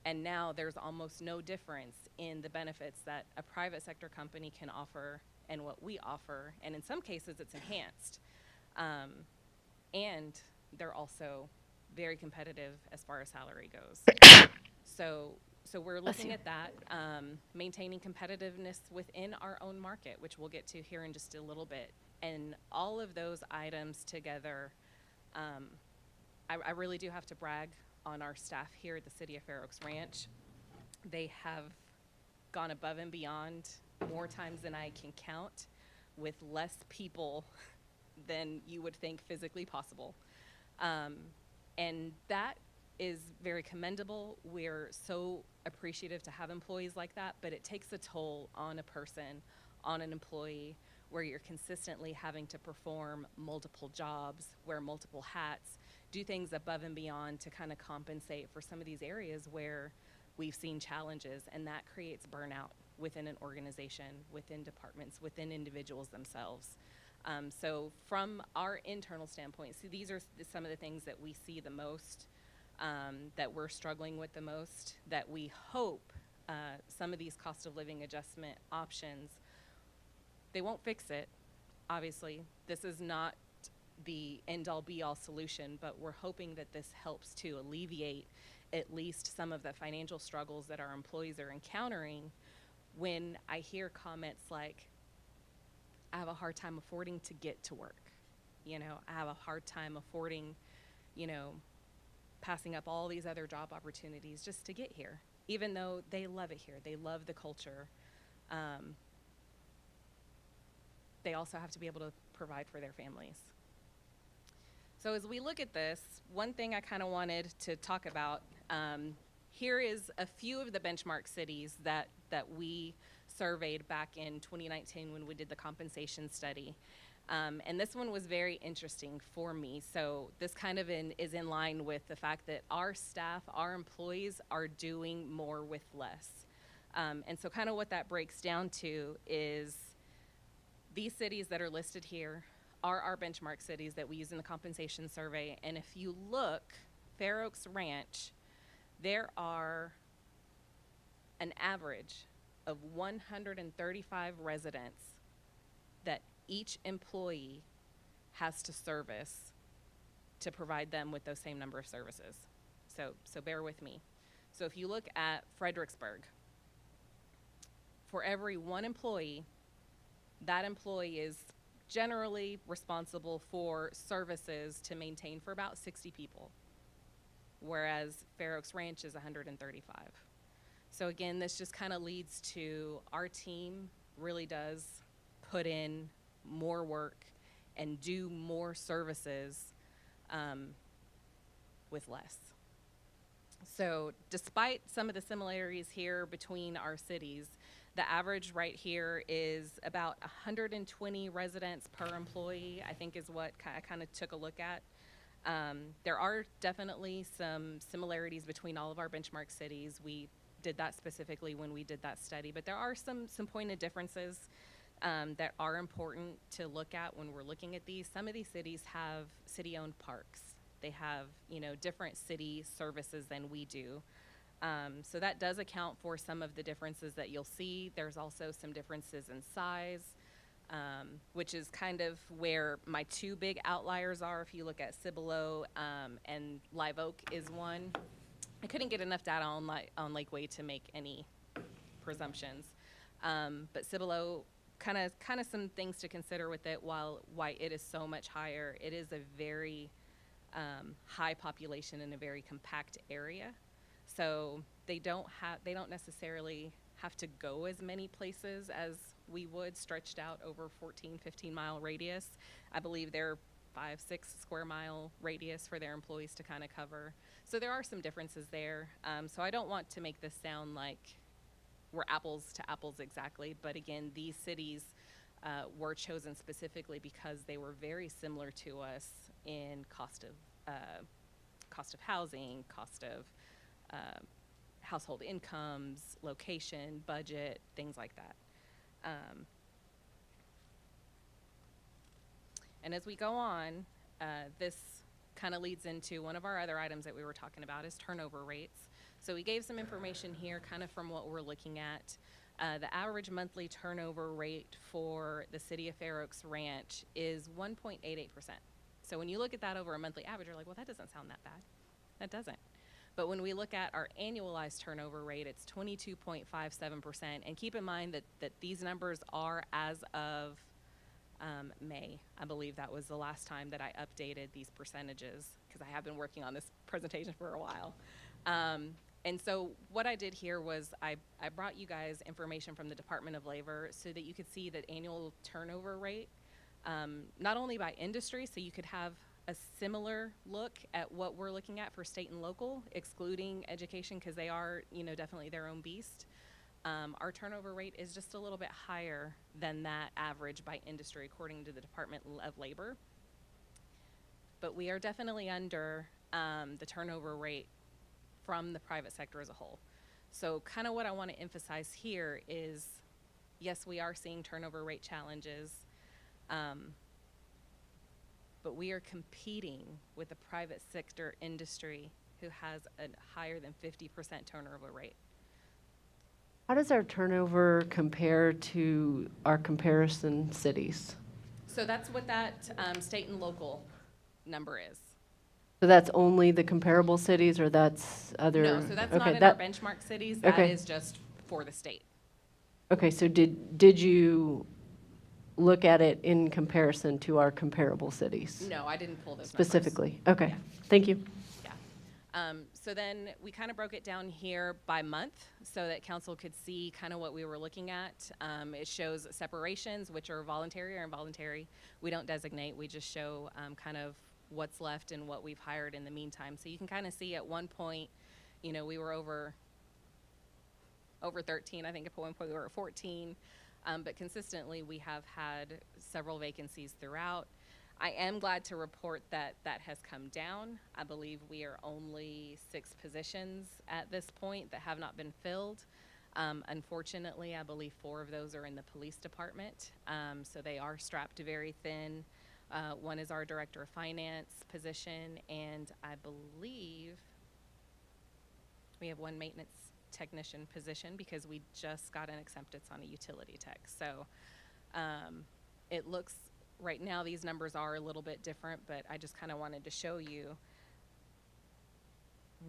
And now there's almost no difference in the benefits that a private sector company can offer and what we offer. And in some cases, it's enhanced. And they're also very competitive as far as salary goes. So we're looking at that, maintaining competitiveness within our own market, which we'll get to here in just a little bit. And all of those items together, I really do have to brag on our staff here at the City of Fair Oaks Ranch. They have gone above and beyond more times than I can count with less people than you would think physically possible. And that is very commendable. We're so appreciative to have employees like that, but it takes a toll on a person, on an employee, where you're consistently having to perform multiple jobs, wear multiple hats, do things above and beyond to kind of compensate for some of these areas where we've seen challenges, and that creates burnout within an organization, within departments, within individuals themselves. So from our internal standpoint, so these are some of the things that we see the most, that we're struggling with the most, that we hope some of these cost of living adjustment options, they won't fix it, obviously. This is not the end-all be-all solution, but we're hoping that this helps to alleviate at least some of the financial struggles that our employees are encountering when I hear comments like, I have a hard time affording to get to work. I have a hard time affording, passing up all these other job opportunities just to get here, even though they love it here. They love the culture. They also have to be able to provide for their families. So as we look at this, one thing I kind of wanted to talk about, here is a few of the benchmark cities that we surveyed back in 2019 when we did the compensation study. And this one was very interesting for me. So this kind of is in line with the fact that our staff, our employees are doing more with less. And so kind of what that breaks down to is these cities that are listed here are our benchmark cities that we use in the compensation survey. And if you look, Fair Oaks Ranch, there are an average of 135 residents that each employee has to service to provide them with those same number of services. So bear with me. So if you look at Fredericksburg, for every one employee, that employee is generally responsible for services to maintain for about 60 people, whereas Fair Oaks Ranch is 135. So again, this just kind of leads to our team really does put in more work and do more services with less. So despite some of the similarities here between our cities, the average right here is about 120 residents per employee, I think is what I kind of took a look at. There are definitely some similarities between all of our benchmark cities. We did that specifically when we did that study, but there are some pointed differences that are important to look at when we're looking at these. Some of these cities have city-owned parks. They have, you know, different city services than we do. So that does account for some of the differences that you'll see. There's also some differences in size, which is kind of where my two big outliers are. If you look at Cpiu and Live Oak is one. I couldn't get enough data on Lakeway to make any presumptions. But Cpiu, kind of some things to consider with it. Why it is so much higher, it is a very high population in a very compact area. So they don't necessarily have to go as many places as we would, stretched out over 14, 15-mile radius. I believe they're 5-6 square mile radius for their employees to kind of cover. So there are some differences there. So I don't want to make this sound like we're apples to apples exactly, but again, these cities were chosen specifically because they were very similar to us in cost of housing, cost of household incomes, location, budget, things like that. And as we go on, this kind of leads into one of our other items that we were talking about is turnover rates. So we gave some information here kind of from what we're looking at. The average monthly turnover rate for the city of Fair Oaks Ranch is 1.88%. So when you look at that over a monthly average, you're like, well, that doesn't sound that bad. That doesn't. But when we look at our annualized turnover rate, it's 22.57%. And keep in mind that these numbers are as of May. I believe that was the last time that I updated these percentages because I have been working on this presentation for a while. And so what I did here was I brought you guys information from the Department of Labor so that you could see the annual turnover rate, not only by industry, so you could have a similar look at what we're looking at for state and local, excluding education because they are, you know, definitely their own beast. Our turnover rate is just a little bit higher than that average by industry according to the Department of Labor. But we are definitely under the turnover rate from the private sector as a whole. So kind of what I want to emphasize here is, yes, we are seeing turnover rate challenges, but we are competing with the private sector industry who has a higher than 50% turnover rate. How does our turnover compare to our comparison cities? So that's what that state and local number is. So that's only the comparable cities, or that's other? No, so that's not okay, in our benchmark cities. That okay. is just for the state. Okay, so did you look at it in comparison to our comparable cities? No, I didn't pull those Specifically? numbers. Okay, Yeah. thank you. Yeah. So then we kind of broke it down here by month so that council could see kind of what we were looking at. It shows separations, which are voluntary or involuntary. We don't designate, we just show kind of what's left and what we've hired in the meantime. So you can kind of see at one point, you know, we were over 13. I think at one point we were at 14. But consistently we have had several vacancies throughout. I am glad to report that that has come down. I believe we are only 6 positions at this point that have not been filled. Unfortunately, I believe 4 of those are in the police department. So they are strapped very thin. One is our director of finance position, and I believe we have 1 maintenance technician position because we just got an acceptance on a utility tech. So it looks, right now these numbers are a little bit different, but I just kind of wanted to show you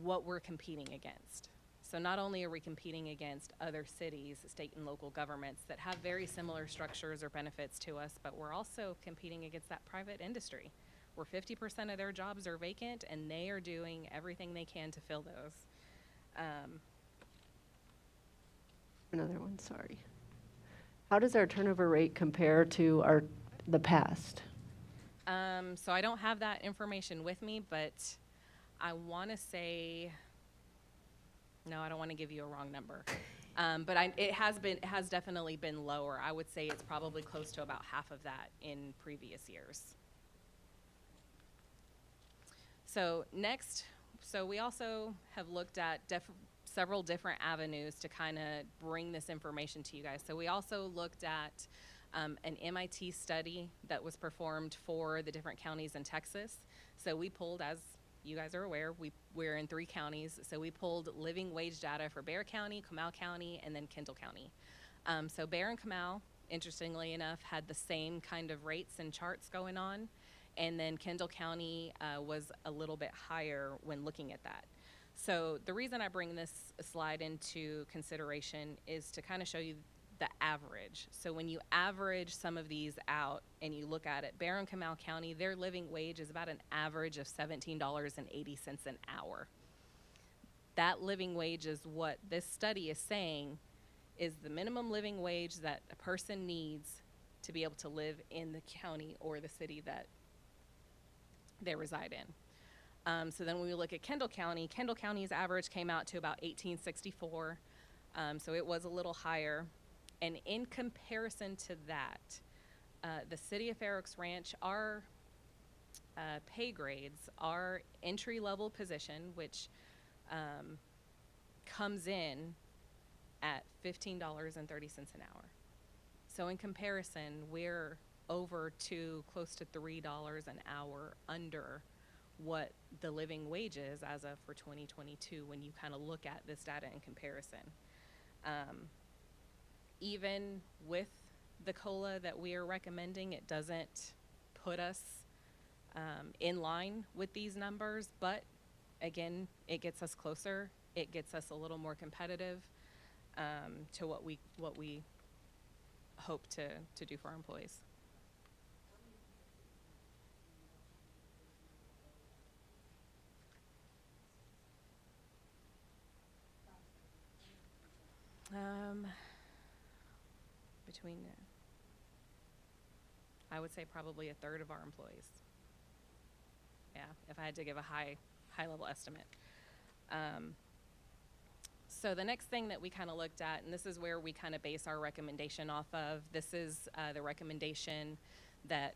what we're competing against. So not only are we competing against other cities, state and local governments that have very similar structures or benefits to us, but we're also competing against that private industry where 50% of their jobs are vacant and they are doing everything they can to fill those. Another one, sorry. How does our turnover rate compare to the past? So I don't have that information with me, but I want to say, no, I don't want to give you a wrong number. But it has definitely been lower. I would say it's probably close to about half of that in previous years. So next, so we also have looked at several different avenues to kind of bring this information to you guys. So we also looked at an MIT study that was performed for the different counties in Texas. So we pulled, as you guys are aware, we're in 3 counties. So we pulled living wage data for Bexar County, Comal County, and then Kendall County. So Bexar and Comal, interestingly enough, had the same kind of rates and charts going on. And then Kendall County was a little bit higher when looking at that. So the reason I bring this slide into consideration is to kind of show you the average. So when you average some of these out and you look at it, Bexar and Comal County, their living wage is about an average of $17.80 an hour. That living wage is what this study is saying is the minimum living wage that a person needs to be able to live in the county or the city that they reside in. So then when we look at Kendall County's average came out to about $18.64. So it was a little higher. And in comparison to that, the city of Fair Oaks Ranch, our pay grades, our entry-level position, which comes in at $15.30 an hour. So in comparison, we're over to close to $3 an hour under what the living wage is as of for 2022 when you kind of look at this data in comparison. Even with the COLA that we are recommending, it doesn't put us in line with these numbers, but again, it gets us closer. It gets us a little more competitive to what we hope to do for our employees. Between, I would say probably a third of our employees. Yeah, if I had to give a high level estimate. So the next thing that we kind of looked at, and this is where we kind of base our recommendation off of, this is the recommendation that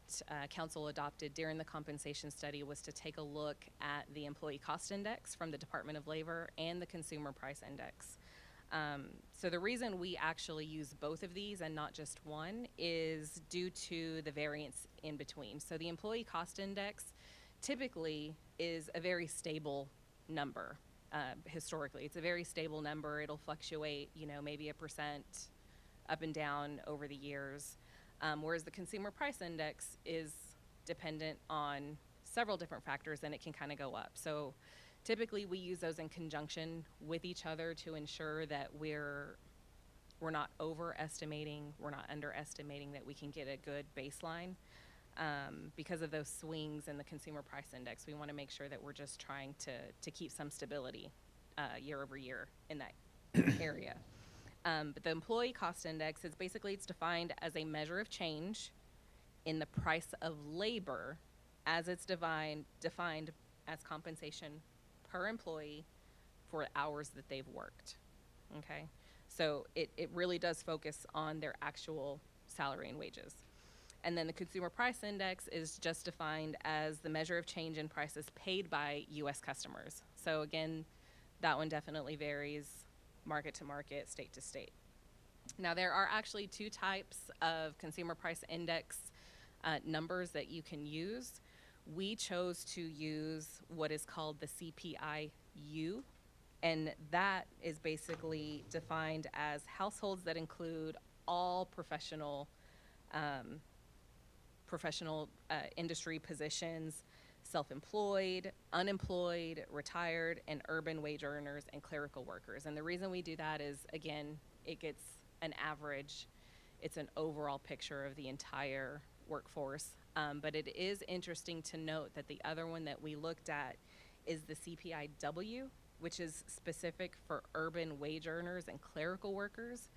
council adopted during the compensation study, was to take a look at the employee cost index from the Department of Labor and the consumer price index. So the reason we actually use both of these and not just one is due to the variance in between. So the employee cost index typically is a very stable number. Historically, it's a very stable number. It'll fluctuate, maybe 1% up and down over the years. Whereas the consumer price index is dependent on several different factors and it can kind of go up. So typically we use those in conjunction with each other to ensure that we're not overestimating, we're not underestimating, that we can get a good baseline. Because of those swings in the consumer price index, we want to make sure that we're just trying to keep some stability year over year in that area. But the employee cost index is basically, it's defined as a measure of change in the price of labor as it's defined as compensation per employee for hours that they've worked. Okay, so it really does focus on their actual salary and wages. And then the consumer price index is just defined as the measure of change in prices paid by U.S. customers. So again, that one definitely varies market to market, state to state. Now there are actually 2 types of consumer price index numbers that you can use. We chose to use what is called the Cpiu, and that is basically defined as households that include all professional industry positions, self-employed, unemployed, retired, and urban wage earners and clerical workers. And the reason we do that is, again, it gets an average. It's an overall picture of the entire workforce. But it is interesting to note that the other one that we looked at is the Cpiw, which is specific for urban wage earners and clerical workers,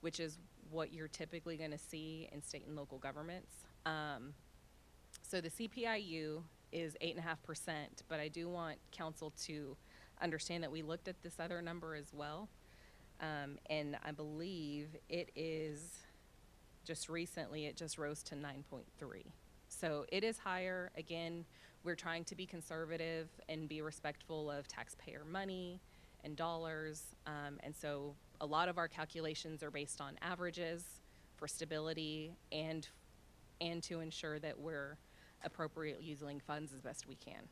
which is what you're typically going to see in state and local governments. So the Cpiu is 8.5%, but I do want council to understand that we looked at this other number as well. And I believe it is just recently, it just rose to 9.3. So it is higher. Again, We're trying to be conservative and be respectful of taxpayer money and dollars. And so a lot of our calculations are based on averages for stability and to ensure that we're appropriately using funds as best we can.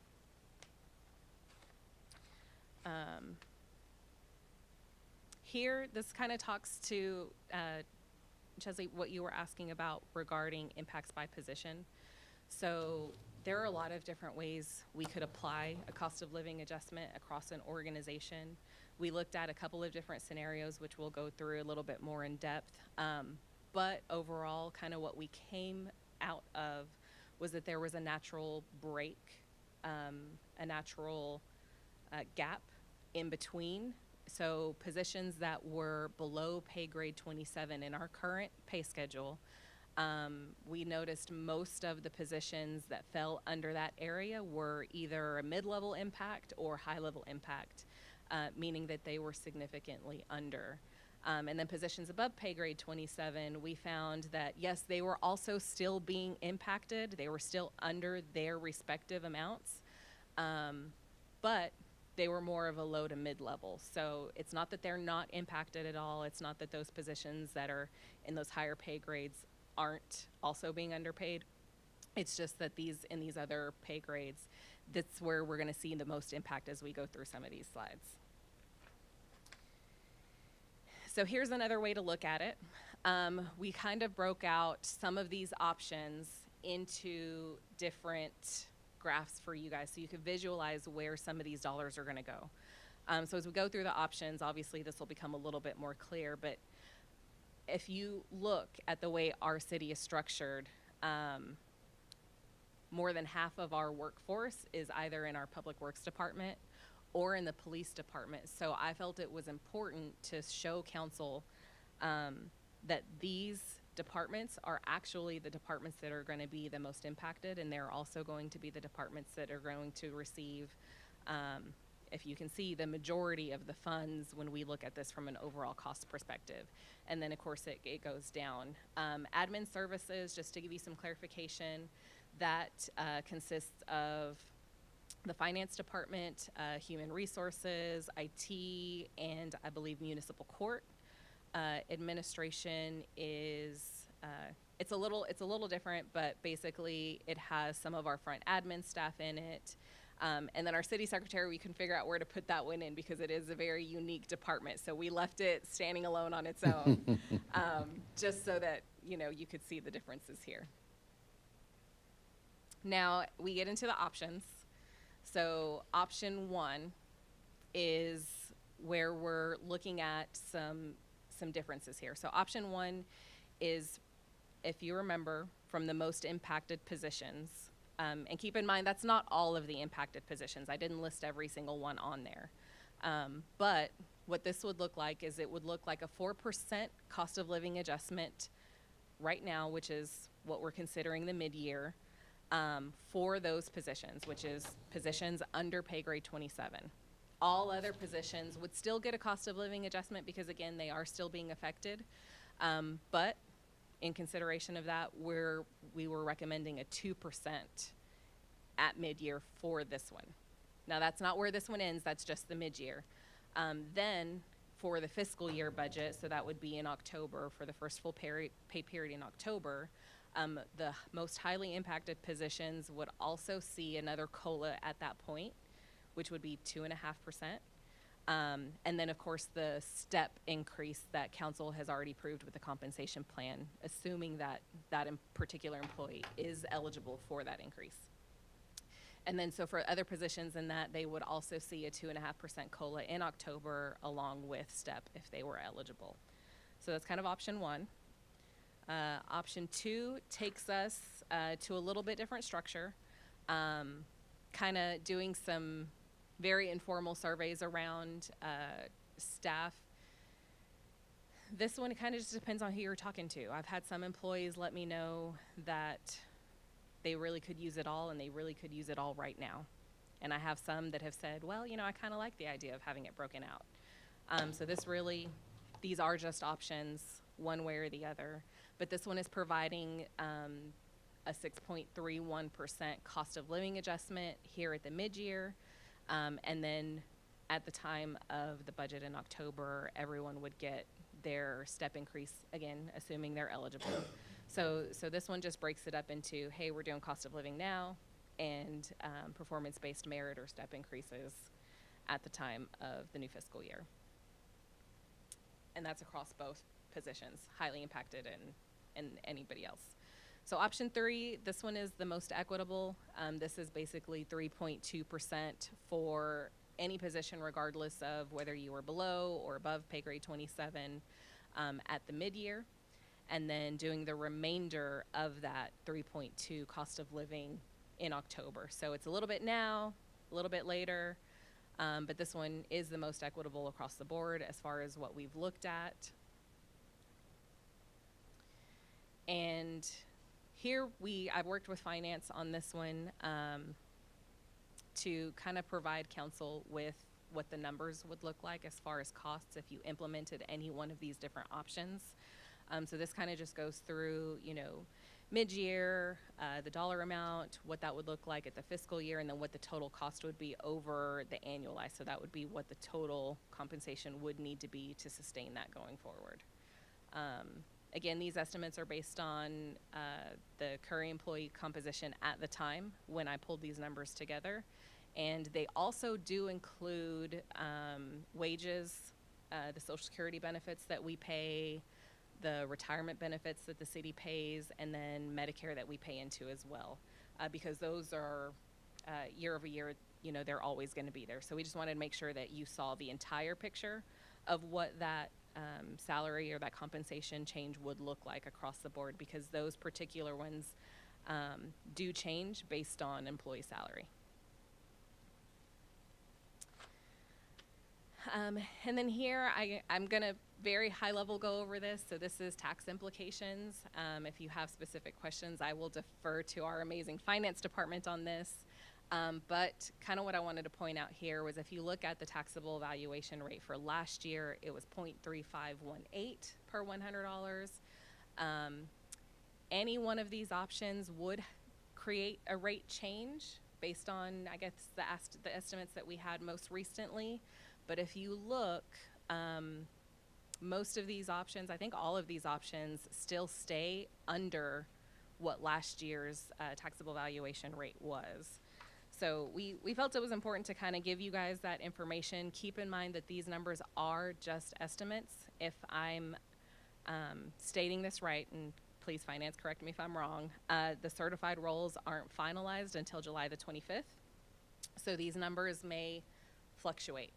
Here, this kind of talks to, Chesley, what you were asking about regarding impacts by position. So there are a lot of different ways we could apply a cost of living adjustment across an organization. We looked at a couple of different scenarios, which we'll go through a little bit more in depth. But overall, kind of what we came out of was that there was a natural break, a natural gap in between. So positions that were below pay grade 27 in our current pay schedule, we noticed most of the positions that fell under that area were either a mid-level impact or high-level impact, meaning that they were significantly under. And then positions above pay grade 27, we found that, yes, they were also still being impacted. They were still under their respective amounts, but they were more of a low to mid-level. So it's not that they're not impacted at all. It's not that those positions that are in those higher pay grades aren't also being underpaid. It's just that in these other pay grades, that's where we're going to see the most impact as we go through some of these slides. So here's another way to look at it. We kind of broke out some of these options into different graphs for you guys so you could visualize where some of these dollars are going to go. So as we go through the options, obviously this will become a little bit more clear, but if you look at the way our city is structured, more than half of our workforce is either in our public works department or in the police department. So I felt it was important to show council that these departments are actually the departments that are going to be the most impacted, and they're also going to be the departments that are going to receive, if you can see, the majority of the funds when we look at this from an overall cost perspective. And then of course it goes down. Admin services, just to give you some clarification, that consists of the finance department, human resources, IT, and I believe municipal court. Administration is, it's a little different, but basically it has some of our front admin staff in it. And then our city secretary, we can figure out where to put that one in because it is a very unique department. So we left it standing alone on its own, just so that, you could see the differences here. Now we get into the options. So option 1 is where we're looking at some differences here. So option 1 is, if you remember, from the most impacted positions. And keep in mind, that's not all of the impacted positions. I didn't list every single one on there. But what this would look like is it would look like a 4% cost of living adjustment right now, which is what we're considering the mid-year, for those positions, which is positions under pay grade 27. All other positions would still get a cost of living adjustment because, again, they are still being affected. But in consideration of that, we were recommending a 2% at mid-year for this one. Now, that's not where this one ends. That's just the mid-year. Then for the fiscal year budget, so that would be in October, for the first full pay period in October, the most highly impacted positions would also see another COLA at that point, which would be 2.5%. And then, of course, the step increase that council has already approved with the compensation plan, assuming that that particular employee is eligible for that increase. And then, so for other positions in that, they would also see a 2.5% COLA in October along with step if they were eligible. So that's kind of option 1. Option 2 takes us to a little bit different structure, kind of doing some very informal surveys around staff. This one kind of just depends on who you're talking to. I've had some employees let me know that they really could use it all, and they really could use it all right now. And I have some that have said, well, I kind of like the idea of having it broken out. So these are just options, one way or the other. But this one is providing a 6.31% cost of living adjustment here at the mid-year. And then at the time of the budget in October, everyone would get their step increase, again, assuming they're eligible. So this one just breaks it up into, hey, we're doing cost of living now, and performance-based merit or step increases at the time of the new fiscal year. And that's across both positions, highly impacted and anybody else. So option 3, this one is the most equitable. This is basically 3.2% for any position regardless of whether you were below or above pay grade 27 at the mid-year, and then doing the remainder of that 3.2 cost of living in October. So it's a little bit now, a little bit later, but this one is the most equitable across the board as far as what we've looked at. And here I've worked with finance on this one to kind of provide council with what the numbers would look like as far as costs if you implemented any one of these different options. So this kind of just goes through, mid-year, the dollar amount, what that would look like at the fiscal year, and then what the total cost would be over the annualized. So that would be what the total compensation would need to be to sustain that going forward. Again, these estimates are based on the current employee composition at the time when I pulled these numbers together. And they also do include wages, the Social Security benefits that we pay, the retirement benefits that the city pays, and then Medicare that we pay into as well. Because those are year over year, they're always going to be there. So we just wanted to make sure that you saw the entire picture of what that salary or that compensation change would look like across the board, because those particular ones do change based on employee salary. And then here, I'm going to very high level go over this. So this is tax implications. If you have specific questions, I will defer to our amazing finance department on this. But kind of what I wanted to point out here was if you look at the taxable valuation rate for last year, it was 0.3518 per $100. Any one of these options would create a rate change based on, I guess, the estimates that we had most recently. But if you look, most of these options, I think all of these options still stay under what last year's taxable valuation rate was. So we felt it was important to kind of give you guys that information. Keep in mind that these numbers are just estimates. If I'm stating this right, and please finance correct me if I'm wrong, the certified rolls aren't finalized until July the 25th. So these numbers may fluctuate.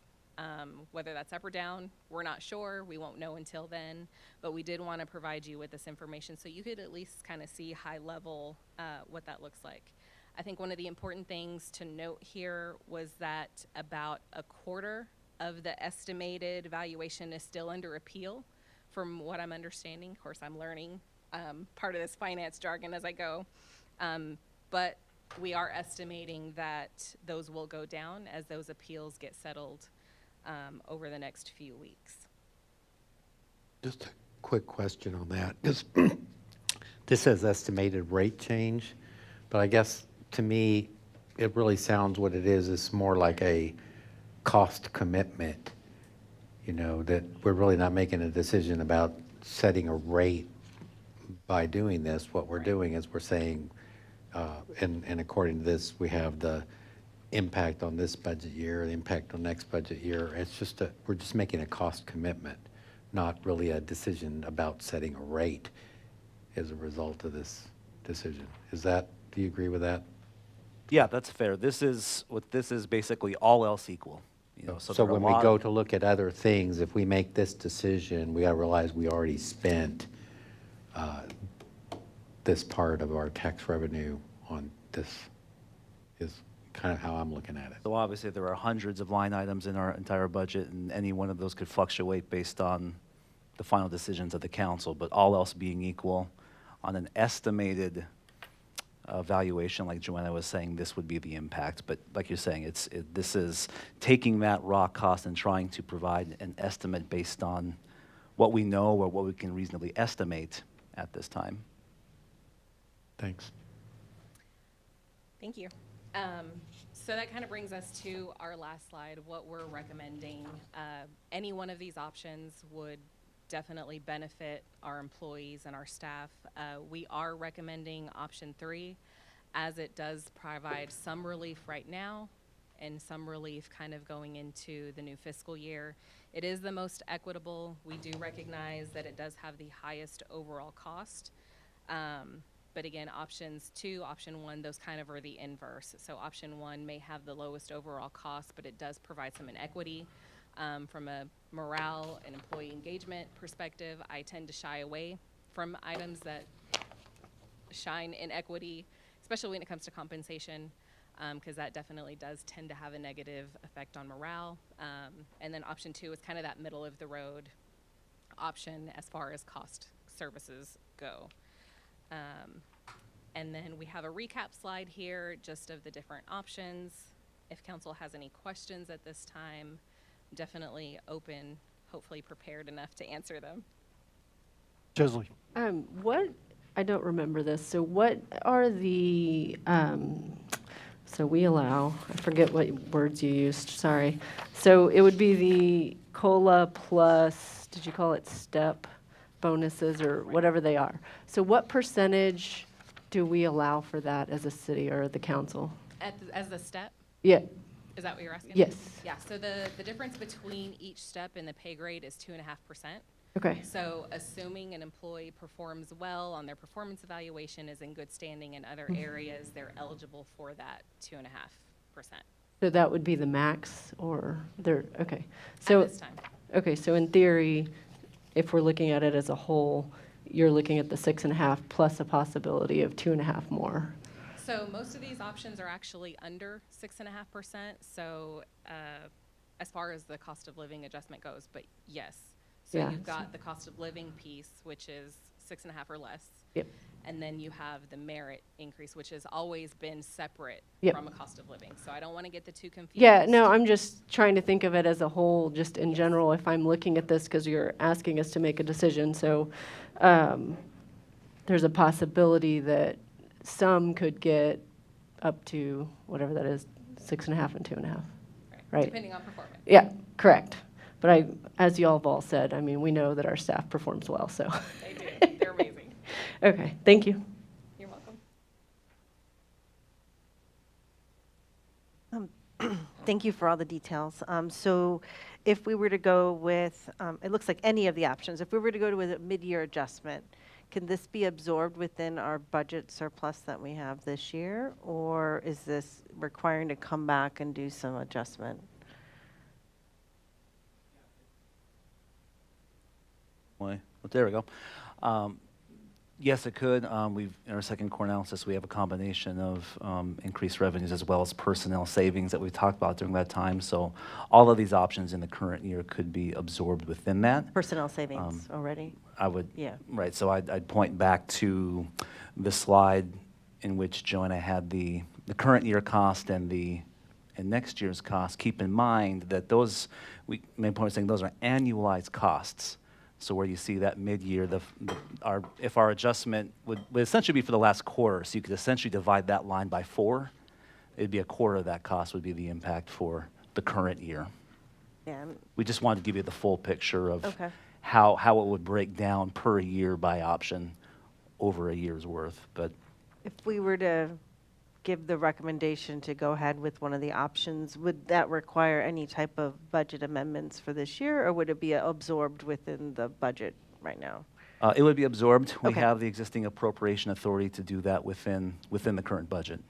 Whether that's up or down, we're not sure. We won't know until then. But we did want to provide you with this information so you could at least kind of see high level what that looks like. I think one of the important things to note here was that about a quarter of the estimated valuation is still under appeal, from what I'm understanding. Of course, I'm learning part of this finance jargon as I go. But we are estimating that those will go down as those appeals get settled over the next few weeks. Just a quick question on that. This says estimated rate change, but I guess to me, it really sounds what it is. It's more like a cost commitment, that we're really not making a decision about setting a rate by doing this. What we're doing is we're saying, and according to this, we have the impact on this budget year, the impact on next budget year. It's just we're just making a cost commitment, not really a decision about setting a rate as a result of this decision. Do you agree with that? Yeah, that's fair. This is basically all else equal. So when we go to look at other things, if we make this decision, we gotta realize we already spent this part of our tax revenue on this, is kind of how I'm looking at it. So obviously there are hundreds of line items in our entire budget, and any one of those could fluctuate based on the final decisions of the council. But all else being equal, on an estimated valuation, like Joanna was saying, this would be the impact. But like you're saying, this is taking that raw cost and trying to provide an estimate based on what we know or what we can reasonably estimate at this time. Thanks. Thank you. So that kind of brings us to our last slide, what we're recommending. Any one of these options would definitely benefit our employees and our staff. We are recommending option 3, as it does provide some relief right now and some relief kind of going into the new fiscal year. It is the most equitable. We do recognize that it does have the highest overall cost. But again, options 2, option 1, those kind of are the inverse. So option 1 may have the lowest overall cost, but it does provide some inequity. From a morale and employee engagement perspective, I tend to shy away from items that shine inequity, especially when it comes to compensation, because that definitely does tend to have a negative effect on morale. And then option 2 is kind of that middle of the road option as far as cost services go. And then we have a recap slide here just of the different options. If council has any questions at this time, definitely open, hopefully prepared enough to answer them. Chisley. What, I don't remember this, so what are the, so we allow, I forget what words you used, sorry. So it would be the COLA plus, did you call it step bonuses or whatever they are? So what percentage do we allow for that as a city or the council? As the step? Yeah, Is that what you're asking? yes, Yeah, so the difference between each step in the pay grade is 2.5%. okay, So assuming an employee performs well on their performance evaluation, is in good standing in other areas, they're eligible for that 2.5%. so that would be the max or there, okay. At So, this time. okay, so in theory, if we're looking at it as a whole, you're looking at the 6.5 plus a possibility of 2.5 more. So most of these options are actually under 6.5%. So as far as the cost of living adjustment goes, but yes. So Yeah. you've got the cost of living piece, which is 6.5 or less. Yep. And then you have the merit increase, which has always been separate Yep. from a cost of living. So I don't want to get the two confused. Yeah, no, I'm just trying to think of it as a whole, just in general, if I'm looking at this, because you're asking us to make a decision. So there's a possibility that some could get up to whatever that is, 6.5 and 2.5, right? Depending on performance. Yeah, correct. But as y'all have all said, I mean, we know that our staff performs well, so. They do. They're amazing. Okay, thank you. You're welcome. Thank you for all the details. So if we were to go with, it looks like any of the options, if we were to go with a mid-year adjustment, can this be absorbed within our budget surplus that we have this year? Or is this requiring to come back and do some adjustment? Well, there we go. Yes, it could. In our second core analysis, we have a combination of increased revenues as well as personnel savings that we talked about during that time. So all of these options in the current year could be absorbed within that. Personnel savings already? I would, Yeah. right, so I'd point back to the slide in which Joanna had the current year cost and next year's cost. Keep in mind that those, main point is saying those are annualized costs. So where you see that mid-year, if our adjustment would essentially be for the last quarter, so you could essentially divide that line by 4, it'd be a quarter of that cost would be the impact for the current year. Yeah. We just wanted to give you the full picture of Okay. how it would break down per year by option over a year's worth. But If we were to give the recommendation to go ahead with one of the options, would that require any type of budget amendments for this year, or would it be absorbed within the budget right now? it would be absorbed. We Okay. have the existing appropriation authority to do that within the current budget.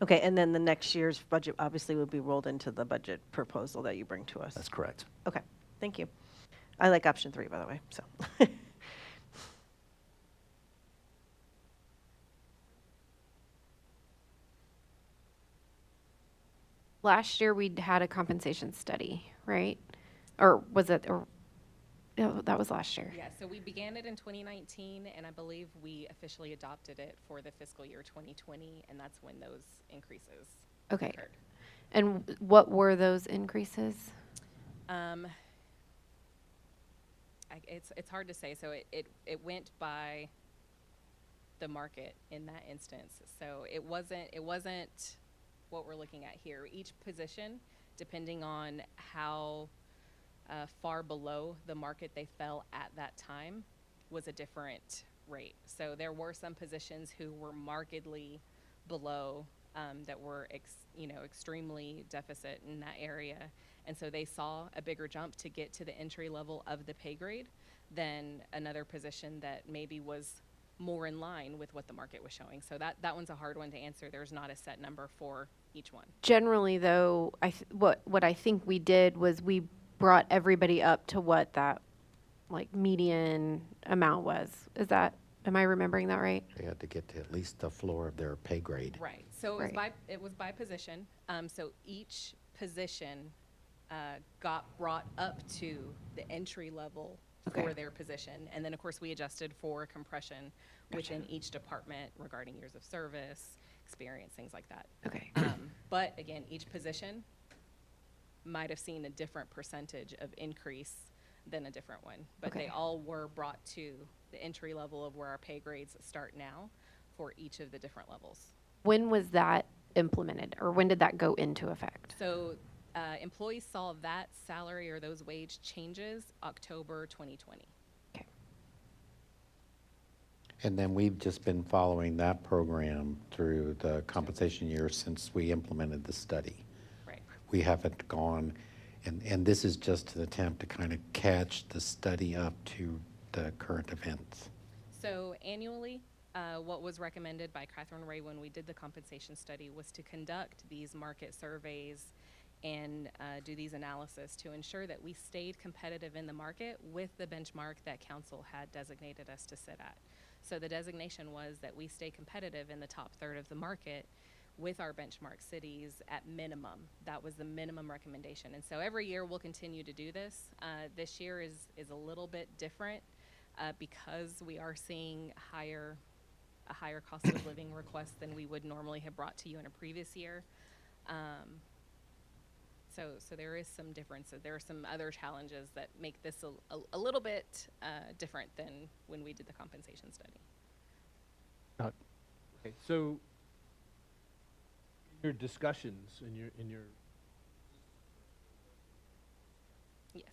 Okay, and then the next year's budget obviously would be rolled into the budget proposal that you bring to us. That's correct. Okay, thank you. I like option 3, by the way, so. Last year, we had a compensation study, right? Or was it, or, no, that was last year. Yeah, so we began it in 2019, and I believe we officially adopted it for the fiscal year 2020, and that's when those increases Okay. occurred. And what were those increases? It's hard to say. So it went by the market in that instance. So it wasn't what we're looking at here. Each position, depending on how far below the market they fell at that time, was a different rate. So there were some positions who were markedly below, that were extremely deficit in that area. And so they saw a bigger jump to get to the entry level of the pay grade than another position that maybe was more in line with what the market was showing. So that one's a hard one to answer. There's not a set number for each one. Generally, though, what I think we did was we brought everybody up to what that like median amount was. Am I remembering that right? They had to get to at least the floor of their pay grade. Right. So Right. it was by position. So each position got brought up to the entry level Okay. for their position. And then, of course, we adjusted for compression within each department regarding years of service, experience, things like that. Okay. But again, each position might have seen a different percentage of increase than a different one. But they Okay. all were brought to the entry level of where our pay grades start now for each of the different levels. When was that implemented, or when did that go into effect? So employees saw that salary or those wage changes October 2020. Okay. And then we've just been following that program through the compensation year since we implemented the study. Right. We haven't gone, and this is just an attempt to kind of catch the study up to the current events. So annually, what was recommended by Catherine Ray when we did the compensation study was to conduct these market surveys and do these analysis to ensure that we stayed competitive in the market with the benchmark that council had designated us to sit at. So the designation was that we stay competitive in the top third of the market with our benchmark cities at minimum. That was the minimum recommendation. And so every year we'll continue to do this. This year is a little bit different because we are seeing a higher cost of living request than we would normally have brought to you in a previous year. So there is some differences. There are some other challenges that make this a little bit different than when we did the compensation study. Okay, so in your discussions, in your Yes.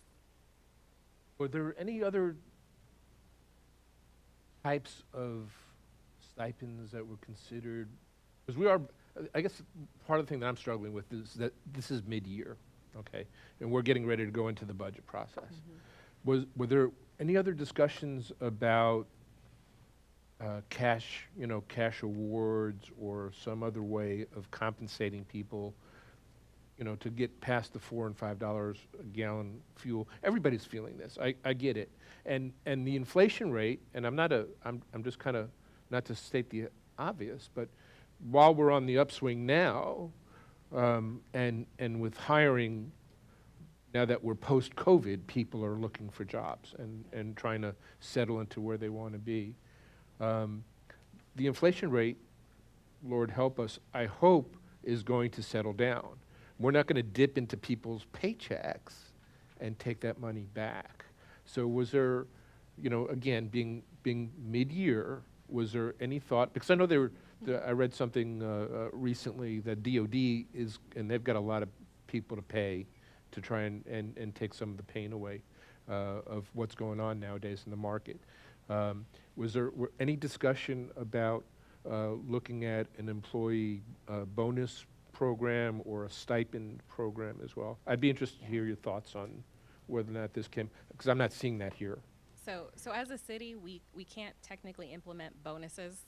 were there any other types of stipends that were considered? Because we are, I guess part of the thing that I'm struggling with is that this is mid-year, okay? And we're getting ready to go into the budget process. Were there any other discussions about cash awards or some other way of compensating people, to get past the $4 and $5 a gallon fuel? Everybody's feeling this. I get it. And the inflation rate, and I'm just kind of, not to state the obvious, but while we're on the upswing now, and with hiring, now that we're post-COVID, people are looking for jobs and trying to settle into where they want to be. The inflation rate, Lord help us, I hope is going to settle down. We're not going to dip into people's paychecks and take that money back. So was there, again, being mid-year, was there any thought? Because I know I read something recently that DOD is, and they've got a lot of people to pay to try and take some of the pain away of what's going on nowadays in the market. Was there any discussion about looking at an employee bonus program or a stipend program as well? I'd be interested to hear your thoughts on whether or not this came, because I'm not seeing that here. So as a city, we can't technically implement bonuses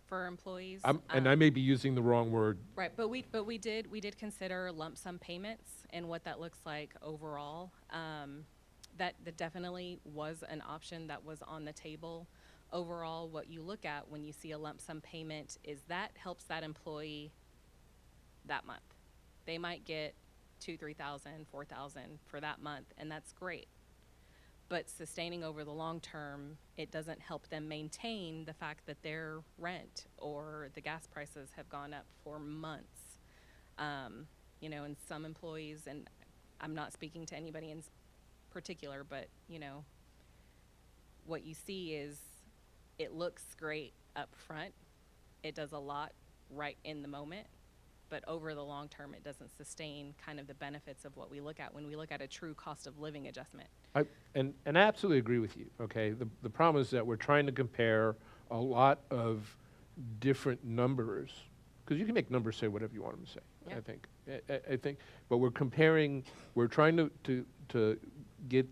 for employees. And I may be using the wrong word. Right, but we did consider lump sum payments and what that looks like overall. That definitely was an option that was on the table. Overall, what you look at when you see a lump sum payment is that helps that employee that month. They might get $2,000, $3,000, $4,000 for that month, and that's great. But sustaining over the long term, it doesn't help them maintain the fact that their rent or the gas prices have gone up for months. And some employees, and I'm not speaking to anybody in particular, but what you see is it looks great up front. It does a lot right in the moment, but over the long term, it doesn't sustain kind of the benefits of what we look at when we look at a true cost of living adjustment. And I absolutely agree with you, okay? The problem is that we're trying to compare a lot of different numbers, because you can make numbers say whatever you want them to say, Yeah. I think. I think, but we're trying to get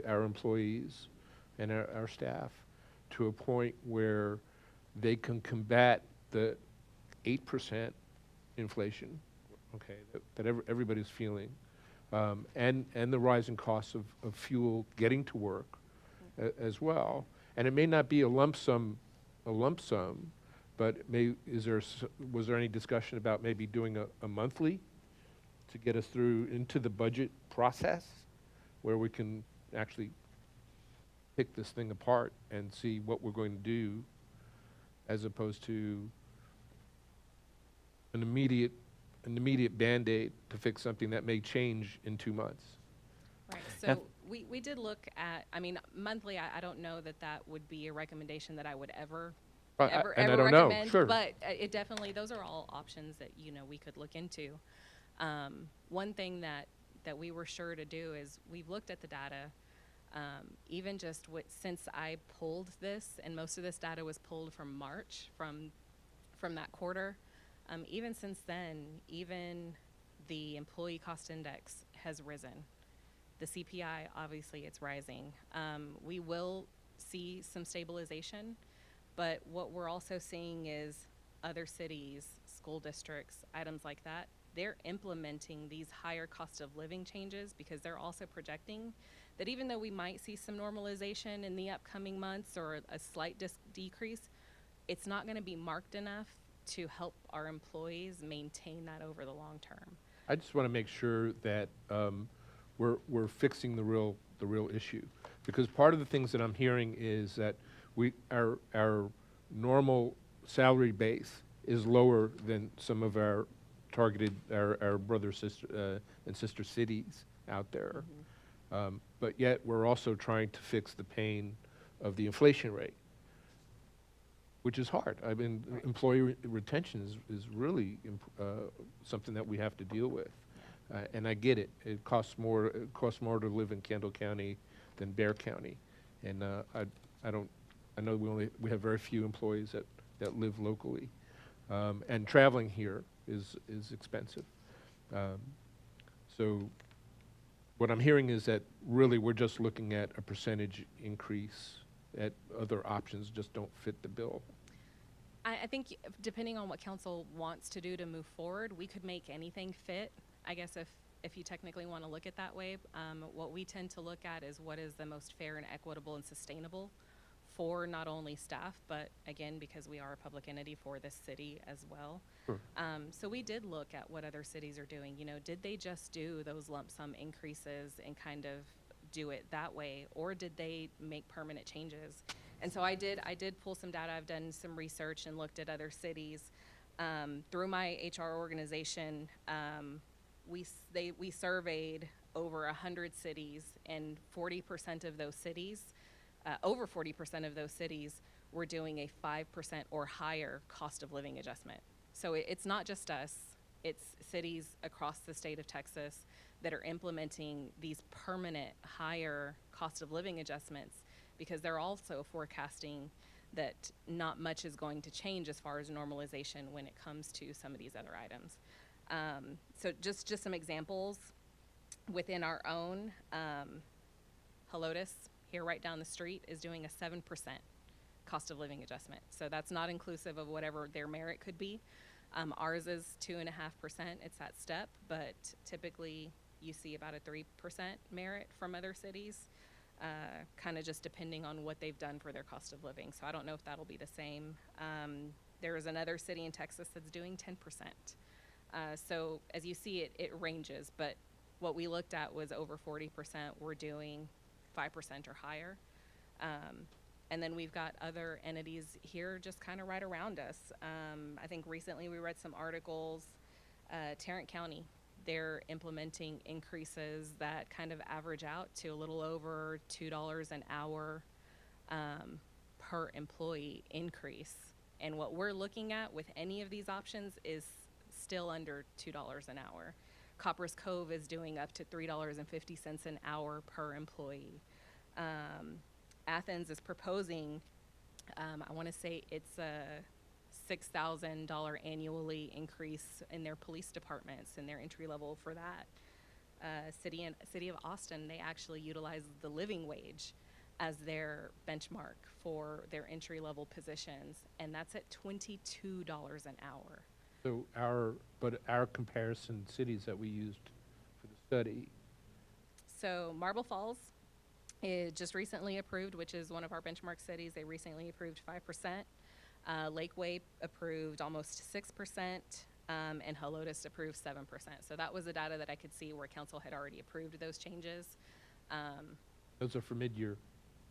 our employees and our staff to a point where they can combat the 8% inflation, okay, that everybody's feeling, and the rising costs of fuel getting to work as well. And it may not be a lump sum, but was there any discussion about maybe doing a monthly to get us through into the budget process, where we can actually pick this thing apart and see what we're going to do, as opposed to an immediate Band-Aid to fix something that may change in 2 months. Right, Yeah. so we did look at, I mean, monthly, I don't know that that would be a recommendation that I would ever Right, and I ever don't know, recommend, sure. but it definitely, those are all options that, we could look into. One thing that we were sure to do is we've looked at the data, even just since I pulled this, and most of this data was pulled from March, from that quarter. Even since then, even the employee cost index has risen. The CPI, obviously, it's rising. We will see some stabilization, but what we're also seeing is other cities, school districts, items like that, they're implementing these higher cost of living changes because they're also projecting that even though we might see some normalization in the upcoming months or a slight decrease, it's not going to be marked enough to help our employees maintain that over the long term. I just want to make sure that we're fixing the real issue, because part of the things that I'm hearing is that our normal salary base is lower than some of our targeted our brother and sister cities out there, but yet we're also trying to fix the pain of the inflation rate, which is hard. I mean, employee retention is really something that we have to deal with. And I get it. It costs more to live in Kendall County than Bear County. And I know we have very few employees that live locally. And traveling here is expensive. So what I'm hearing is that really we're just looking at a percentage increase, at other options just don't fit the bill. I think depending on what council wants to do to move forward, we could make anything fit. I guess if you technically want to look at that way, what we tend to look at is what is the most fair and equitable and sustainable for not only staff, but again, because we are a public entity, for this city as well. Sure. So we did look at what other cities are doing. Did they just do those lump sum increases and kind of do it that way, or did they make permanent changes? And so I did pull some data. I've done some research and looked at other cities. Through my HR organization, we surveyed over 100 cities, and 40% of those cities, over 40% of those cities, were doing a 5% or higher cost of living adjustment. So it's not just us, it's cities across the state of Texas that are implementing these permanent higher cost of living adjustments, because they're also forecasting that not much is going to change as far as normalization when it comes to some of these other items. So just some examples within our own, Helotes, here right down the street, is doing a 7% cost of living adjustment. So that's not inclusive of whatever their merit could be. Ours is 2.5%. It's that step, but typically you see about a 3% merit from other cities, kind of just depending on what they've done for their cost of living. So I don't know if that'll be the same. There is another city in Texas that's doing 10%. So as you see, it ranges, but what we looked at was over 40% were doing 5% or higher. And then we've got other entities here just kind of right around us. I think recently we read some articles, Tarrant County, they're implementing increases that kind of average out to a little over $2 an hour per employee increase. And what we're looking at with any of these options is still under $2 an hour. Copper's Cove is doing up to $3.50 an hour per employee. Athens is proposing, I want to say it's a $6,000 annually increase in their police departments and their entry level for that. City of Austin, they actually utilize the living wage as their benchmark for their entry level positions, and that's at $22 an hour. So our comparison cities that we used for the study, So Marble Falls is just recently approved, which is one of our benchmark cities. They recently approved 5%. Lakeway approved almost 6%, and Helotes approved 7%. So that was the data that I could see where council had already approved those changes. those are for mid-year.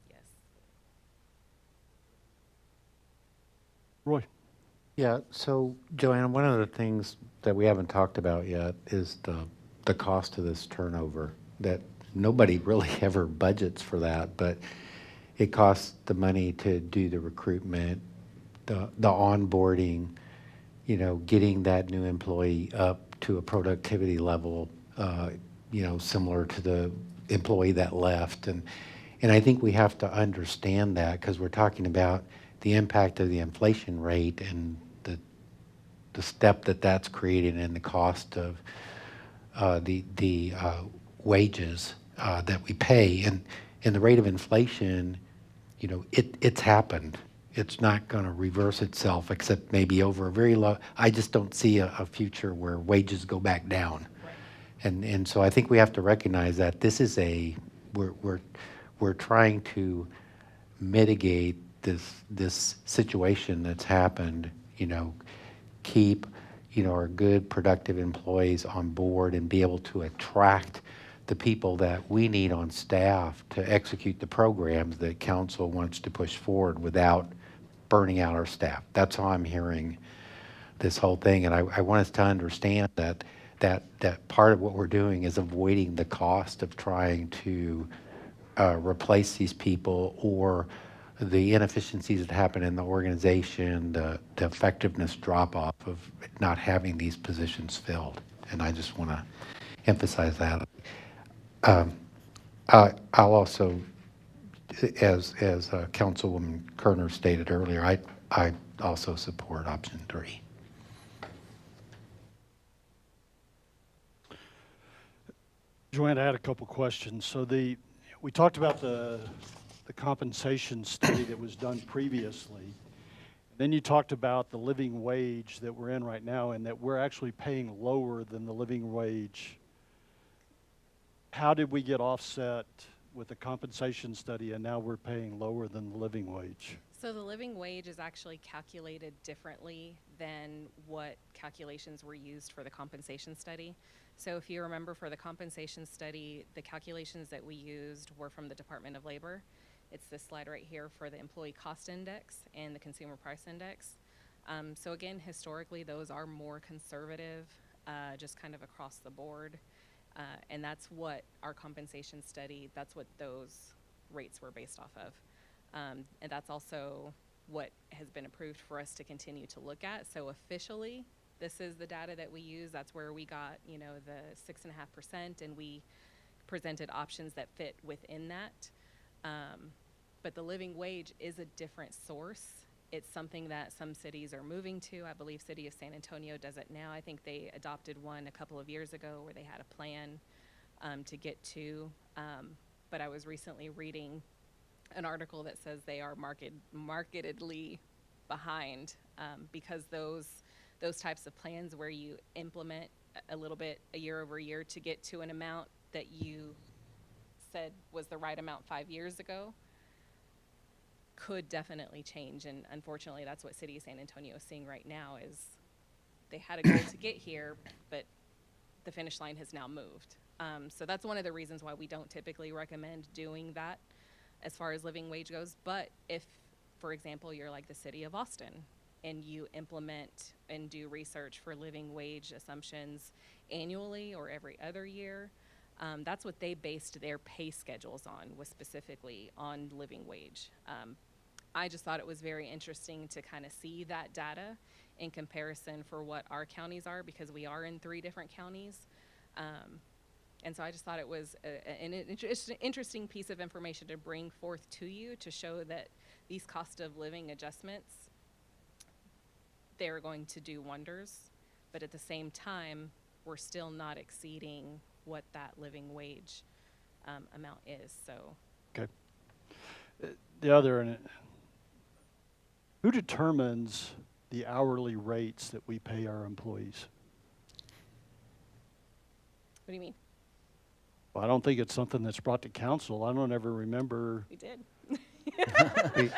Yes. Roy? Yeah, so Joanna, one of the things that we haven't talked about yet is the cost of this turnover, that nobody really ever budgets for that, but it costs the money to do the recruitment, the onboarding, you know, getting that new employee up to a productivity level, you know, similar to the employee that left. And I think we have to understand that, because we're talking about the impact of the inflation rate and the step that that's created in the cost of the wages that we pay. And the rate of inflation, you know, it's happened. It's not going to reverse itself, except maybe over a very low. I just don't see a future where wages go back down. Right. And so I think we have to recognize that this is we're trying to mitigate this situation that's happened. You know, keep, you know, our good productive employees on board and be able to attract the people that we need on staff to execute the programs that council wants to push forward without burning out our staff. That's how I'm hearing this whole thing. And I want us to understand that part of what we're doing is avoiding the cost of trying to replace these people, or the inefficiencies that happen in the organization, the effectiveness drop off of not having these positions filled. And I just want to emphasize that. I'll also, as Councilwoman Kerner stated earlier, I also support option 3. Joanne, I had a couple questions. So we talked about the compensation study that was done previously. Then you talked about the living wage that we're in right now, and that we're actually paying lower than the living wage. How did we get offset with the compensation study, and now we're paying lower than the living wage? So the living wage is actually calculated differently than what calculations were used for the compensation study. So if you remember, for the compensation study, the calculations that we used were from the Department of Labor. It's this slide right here for the employee cost index and the consumer price index. So again, historically, those are more conservative, just kind of across the board. And that's what our compensation study, that's what those rates were based off of. And that's also what has been approved for us to continue to look at. So officially, this is the data that we use. That's where we got, you know, the 6.5%, and we presented options that fit within that. But the living wage is a different source. It's something that some cities are moving to. I believe City of San Antonio does it now. I think they adopted one a couple of years ago where they had a plan to get to. But I was recently reading an article that says they are markedly behind, because those types of plans where you implement a little bit year over year to get to an amount that you said was the right amount 5 years ago could definitely change. And unfortunately, that's what City of San Antonio is seeing right now, is they had a goal to get here, but the finish line has now moved. So that's one of the reasons why we don't typically recommend doing that as far as living wage goes. But if, for example, you're like the City of Austin and you implement and do research for living wage assumptions annually or every other year, that's what they based their pay schedules on, was specifically on living wage. I just thought it was very interesting to kind of see that data in comparison for what our counties are, because we are in 3 different counties. And so I just thought it was an interesting piece of information to bring forth to you to show that these cost of living adjustments, they're going to do wonders. But at the same time, we're still not exceeding what that living wage amount is. So Okay. The other, and who determines the hourly rates that we pay our employees? what do you mean? Well, I don't think it's something that's brought to council. I don't ever remember. We did. We-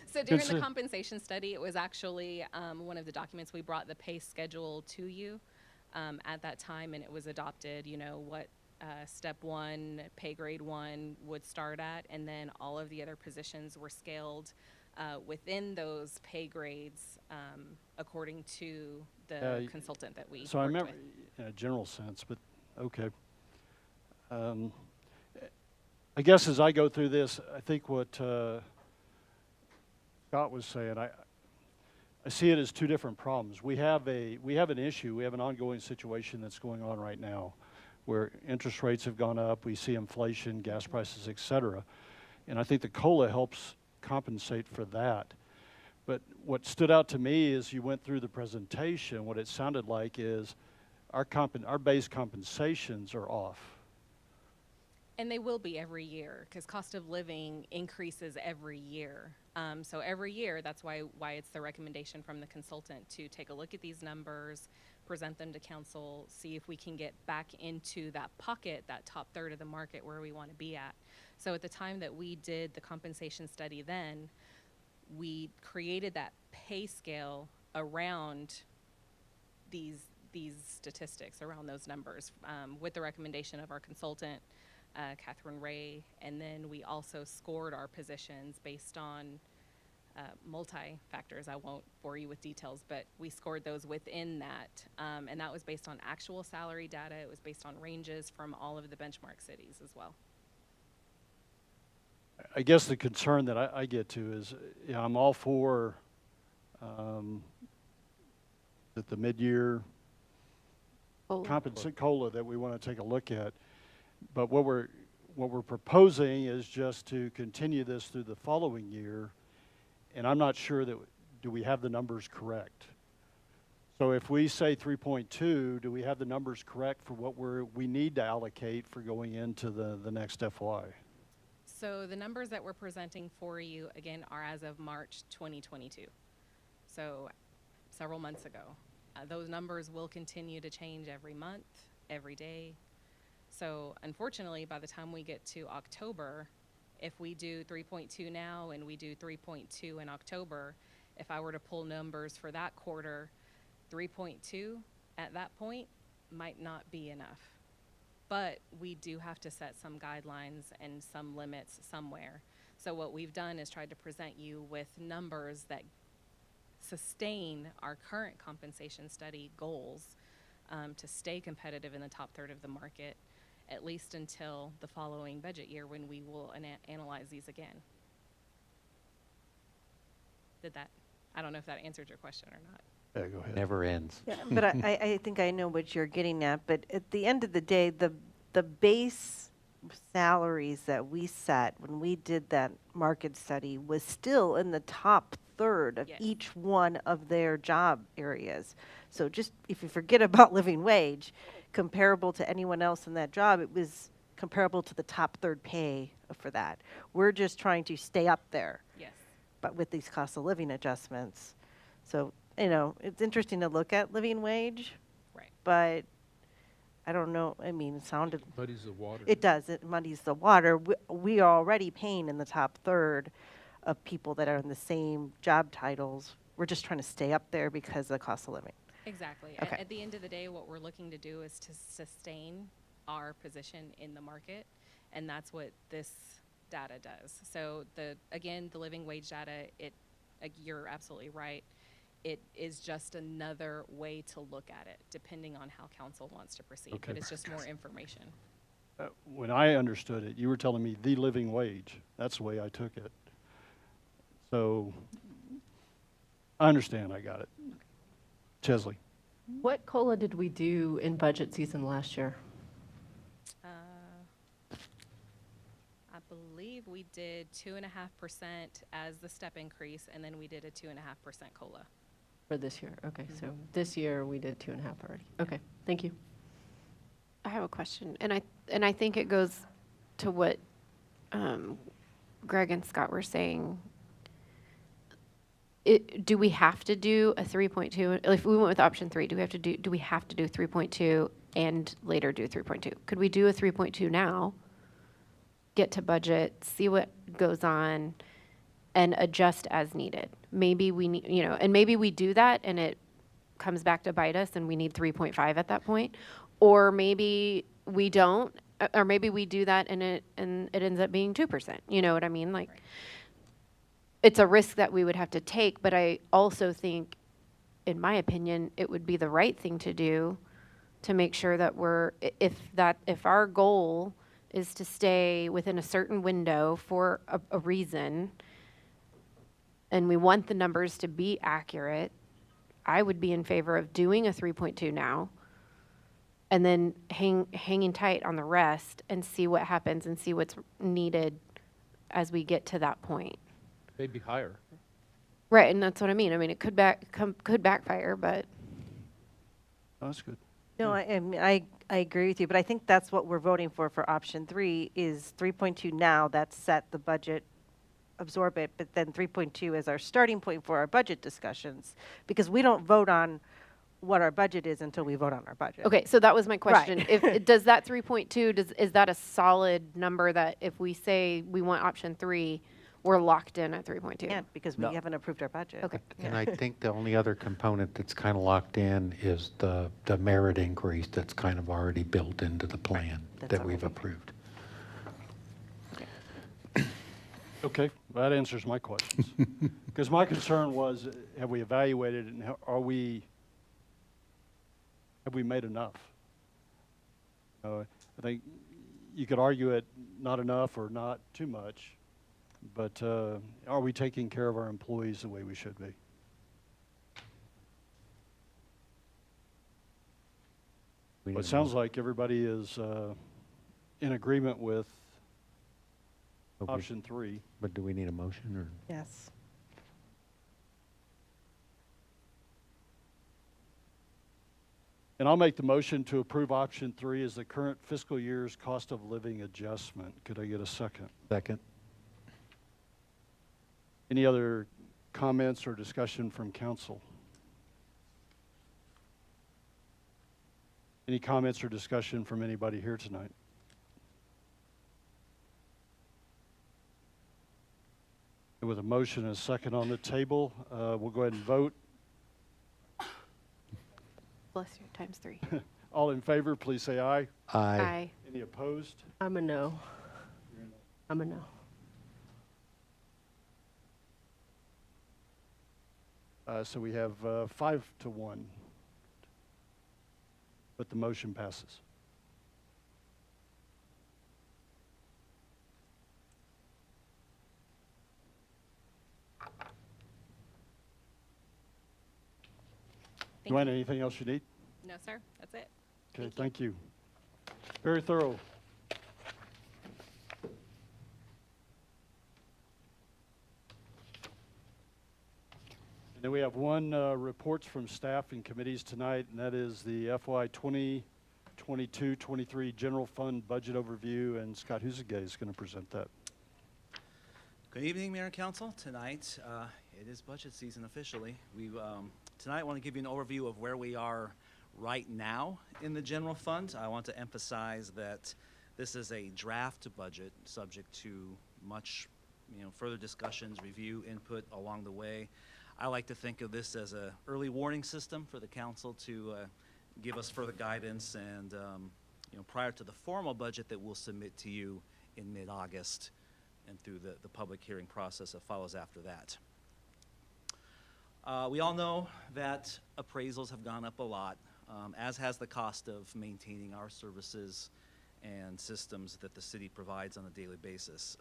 So during the Consi- compensation study, it was actually one of the documents, we brought the pay schedule to you at that time, and it was adopted, you know, what step 1, pay grade 1 would start at, and then all of the other positions were scaled within those pay grades according to the consultant that we So I worked remember, with. in a general sense, but okay. I guess as I go through this, I think what Scott was saying, I see it as 2 different problems. We have an issue, we have an ongoing situation that's going on right now, where interest rates have gone up, we see inflation, gas prices, et cetera. And I think the COLA helps compensate for that. But what stood out to me as you went through the presentation, what it sounded like is our base compensations are off. And they will be every year, because cost of living increases every year. So every year, that's why it's the recommendation from the consultant to take a look at these numbers, present them to council, see if we can get back into that pocket, that top third of the market where we want to be at. So at the time that we did the compensation study then, we created that pay scale around these statistics, around those numbers, with the recommendation of our consultant, Catherine Ray, and then we also scored our positions based on multi-factors. I won't bore you with details, but we scored those within that, and that was based on actual salary data. It was based on ranges from all of the benchmark cities as well. I guess the concern that I get to is, I'm all for that the mid-year COLA that we want to take a look at. But what we're proposing is just to continue this through the following year, and I'm not sure that do we have the numbers correct. So if we say 3.2, do we have the numbers correct for what we need to allocate for going into the next FY? So the numbers that we're presenting for you, again, are as of March 2022. So several months ago. Those numbers will continue to change every month, every day. So unfortunately, by the time we get to October, if we do 3.2 now and we do 3.2 in October, if I were to pull numbers for that quarter, 3.2 at that point might not be enough. But we do have to set some guidelines and some limits somewhere. So what we've done is tried to present you with numbers that sustain our current compensation study goals to stay competitive in the top third of the market, at least until the following budget year when we will analyze these again. I don't know if that answered your question or not. Yeah, go ahead. Never ends. Yeah, but I think I know what you're getting at, but at the end of the day, the base salaries that we set when we did that market study was still in the top third of Yes. each one of their job areas. So just, if you forget about living wage, comparable to anyone else in that job, it was comparable to the top third pay for that. We're just trying to stay up there, Yes. but with these cost of living adjustments. So, it's interesting to look at living wage, Right. but I don't know, it sounded, Muddies the water. it does, it muddies the water. We are already paying in the top third of people that are in the same job titles. We're just trying to stay up there because of the cost of living. Exactly. Okay. At the end of the day, what we're looking to do is to sustain our position in the market, and that's what this data does. So the living wage data, you're absolutely right. It is just another way to look at it, depending on how council wants to proceed. Okay. But it's just more information. When I understood it, you were telling me the living wage. That's the way I took it. So I understand, I got it. Chesley. What COLA did we do in budget season last year? I believe we did 2.5% as the step increase, and then we did a 2.5% COLA. For this year, okay, so this year we did 2.5 already. Okay, thank you. I have a question, and I think it goes to what Greg and Scott were saying. Do we have to do a 3.2? If we went with option 3, do we have to do 3.2 and later do 3.2? Could we do a 3.2 now, get to budget, see what goes on, and adjust as needed? Maybe we need, and maybe we do that and it comes back to bite us and we need 3.5 at that point. Or maybe we don't, or maybe we do that and it ends up being 2%. You know what I mean? Like, it's a risk that we would have to take, but I also think, in my opinion, it would be the right thing to do to make sure that if our goal is to stay within a certain window for a reason, and we want the numbers to be accurate, I would be in favor of doing a 3.2 now, and then hanging tight on the rest and see what happens and see what's needed as we get to that point. Maybe higher. Right, and that's what I mean. I mean, it could backfire, but Oh, that's good. No, I agree with you, but I think that's what we're voting for option 3 is 3.2 now, that's set the budget, absorb it, but then 3.2 is our starting point for our budget discussions, because we don't vote on what our budget is until we vote on our budget. okay. So that was my question. Right. Does that 3.2 is that a solid number that if we say we want option 3, we're locked in at 3.2? Can't, because we haven't approved our budget. Okay. And I think the only other component that's kind of locked in is the merit increase that's kind of already built into the plan That's that we've already- approved. Okay, well, that answers my questions. Because my concern was, have we evaluated it and have we made enough? I think you could argue it not enough or not too much, but are we taking care of our employees the way we should be? Well, it sounds like everybody is in agreement with option 3. But do we need a motion or? Yes. And I'll make the motion to approve option 3 as the current fiscal year's cost of living adjustment. Could I get a second? Second. Any other comments or discussion from council? Any comments or discussion from anybody here tonight? And with a motion and a second on the table, we'll go ahead and vote. Bless you, times 3. All in favor, please say aye. Aye. Any opposed? I'm a no. I'm a no. So we have 5-1, but the motion passes. Joanne, anything else you need? No, sir, that's it. Okay, thank you. Very thorough. And then we have one reports from staff and committees tonight, and that is the FY 2022-23 General Fund Budget Overview, and Scott Husegay is going to present that. Good evening, Mayor and Council. Tonight, it is budget season officially. Tonight I want to give you an overview of where we are right now in the general fund. I want to emphasize that this is a draft budget subject to much further discussions, review, input along the way. I like to think of this as an early warning system for the council to give us further guidance and prior to the formal budget that we'll submit to you in mid-August and through the public hearing process that follows after that. We all know that appraisals have gone up a lot, as has the cost of maintaining our services and systems that the city provides on a daily basis.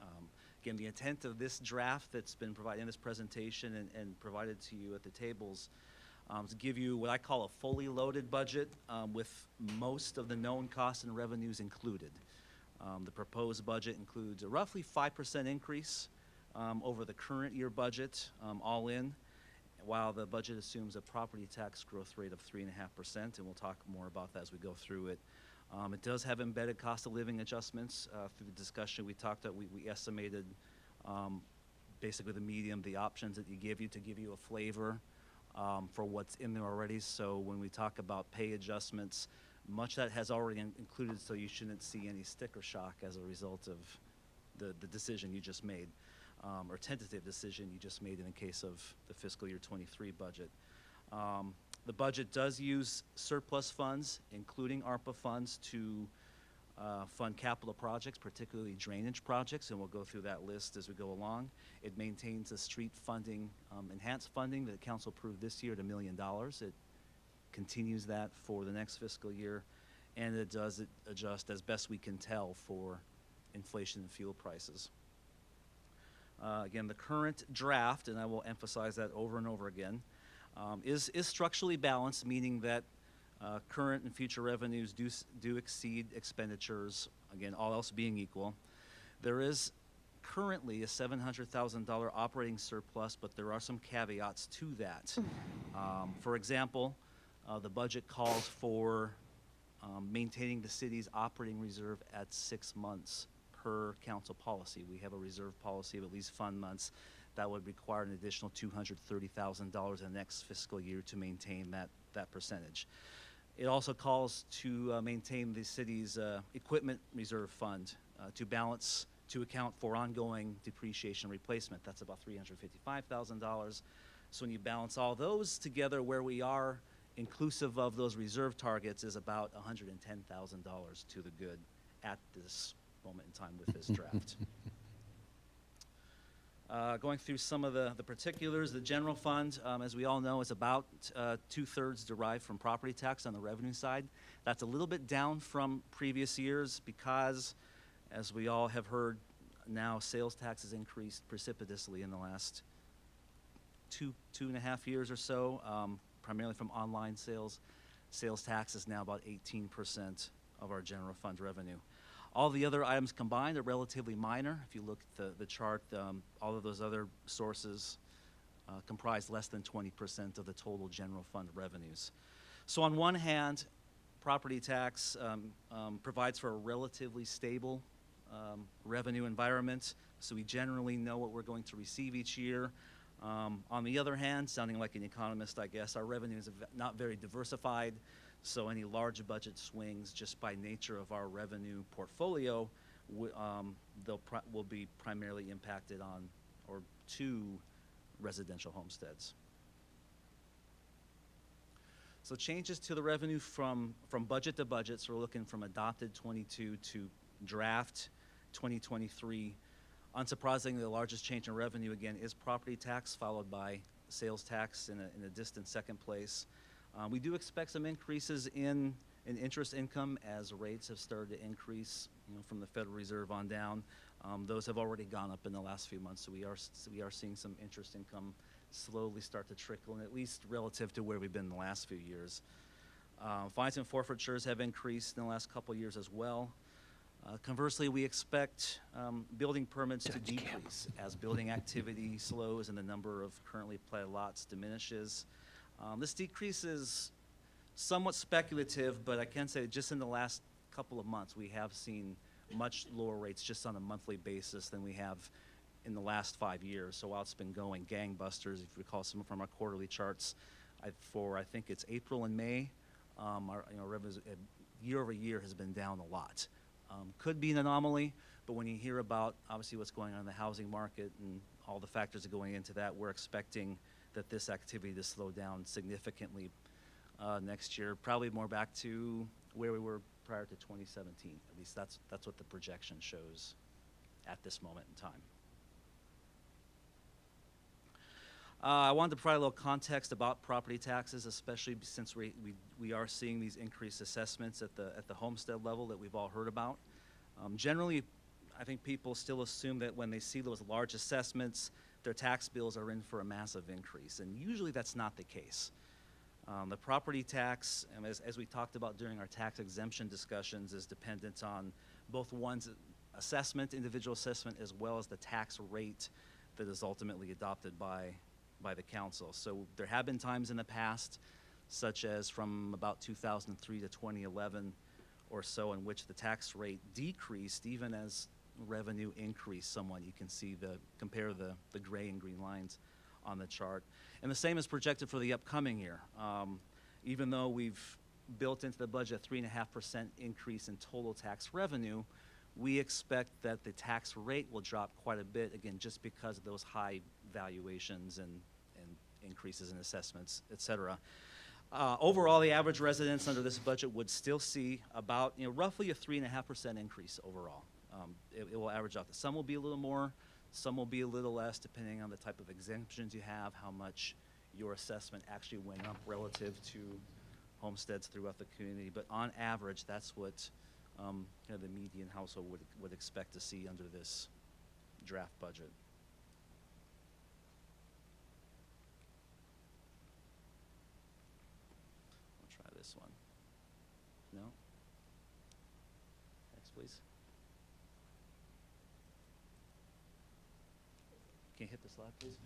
Again, the intent of this draft that's been provided in this presentation and provided to you at the tables to give you what I call a fully loaded budget with most of the known costs and revenues included. The proposed budget includes a roughly 5% increase over the current year budget, all in, while the budget assumes a property tax growth rate of 3.5%, and we'll talk more about that as we go through it. It does have embedded cost of living adjustments. Through the discussion we talked about, we estimated basically the medium, the options that you give you to give you a flavor for what's in there already. So when we talk about pay adjustments, much that has already included, so you shouldn't see any sticker shock as a result of the decision you just made, or tentative decision you just made in the case of the fiscal year 23 budget. The budget does use surplus funds, including ARPA funds, to fund capital projects, particularly drainage projects, and we'll go through that list as we go along. It maintains the street funding, enhanced funding that the council approved this year at $1 million. It continues that for the next fiscal year, and it does adjust as best we can tell for inflation and fuel prices. Again, the current draft, and I will emphasize that over and over again, is structurally balanced, meaning that current and future revenues do exceed expenditures, again, all else being equal. There is currently a $700,000 operating surplus, but there are some caveats to that. For example, the budget calls for maintaining the city's operating reserve at 6 months per council policy. We have a reserve policy of at least fund months. That would require an additional $230,000 in the next fiscal year to maintain that percentage. It also calls to maintain the city's equipment reserve fund to account for ongoing depreciation and replacement. That's about $355,000. So when you balance all those together, where we are, inclusive of those reserve targets, is about $110,000 to the good at this moment in time with this draft. Going through some of the particulars, the general fund, as we all know, is about 2/3 derived from property tax on the revenue side. That's a little bit down from previous years because, as we all have heard, now sales tax has increased precipitously in the last two and a half years or so, primarily from online sales. Sales tax is now about 18% of our general fund revenue. All the other items combined are relatively minor. If you look at the chart, all of those other sources comprise less than 20% of the total general fund revenues. So on one hand, property tax provides for a relatively stable revenue environment, so we generally know what we're going to receive each year. On the other hand, sounding like an economist, I guess, our revenues are not very diversified. So any large budget swings, just by nature of our revenue portfolio, will be primarily impacted on or to residential homesteads. So changes to the revenue from budget to budget. So we're looking from adopted 22 to draft 2023. Unsurprisingly, the largest change in revenue again is property tax, followed by sales tax in a distant second place. We do expect some increases in interest income as rates have started to increase, from the Federal Reserve on down. Those have already gone up in the last few months, so we are seeing some interest income slowly start to trickle, and at least relative to where we've been in the last few years. Fines and forfeitures have increased in the last couple of years as well. Conversely, we expect building permits to decrease as building activity slows and the number of currently platted lots diminishes. This decrease is somewhat speculative, but I can say that just in the last couple of months, we have seen much lower rates just on a monthly basis than we have in the last 5 years. So while it's been going gangbusters, if you recall some from our quarterly charts, I think it's April and May, our revenues year over year has been down a lot. Could be an anomaly, but when you hear about obviously what's going on in the housing market and all the factors that are going into that, we're expecting that this activity to slow down significantly next year, probably more back to where we were prior to 2017. At least that's what the projection shows at this moment in time. I wanted to provide a little context about property taxes, especially since we are seeing these increased assessments at the homestead level that we've all heard about. Generally, I think people still assume that when they see those large assessments, their tax bills are in for a massive increase, and usually that's not the case. The property tax, as we talked about during our tax exemption discussions, is dependent on both one's assessment, individual assessment, as well as the tax rate that is ultimately adopted by the council. So there have been times in the past, such as from about 2003 to 2011 or so, in which the tax rate decreased even as revenue increased somewhat. You can see compare the gray and green lines on the chart. And the same is projected for the upcoming year. Even though we've built into the budget a 3.5% increase in total tax revenue, we expect that the tax rate will drop quite a bit, again, just because of those high valuations and increases in assessments, et cetera. Overall, the average residence under this budget would still see about, roughly a 3.5% increase overall. It will average out. Some will be a little more, some will be a little less, depending on the type of exemptions you have, how much your assessment actually went up relative to homesteads throughout the community. But on average, that's what the median household would expect to see under this draft budget. I'll try this one. No? Next, please. Can you hit the slide, please?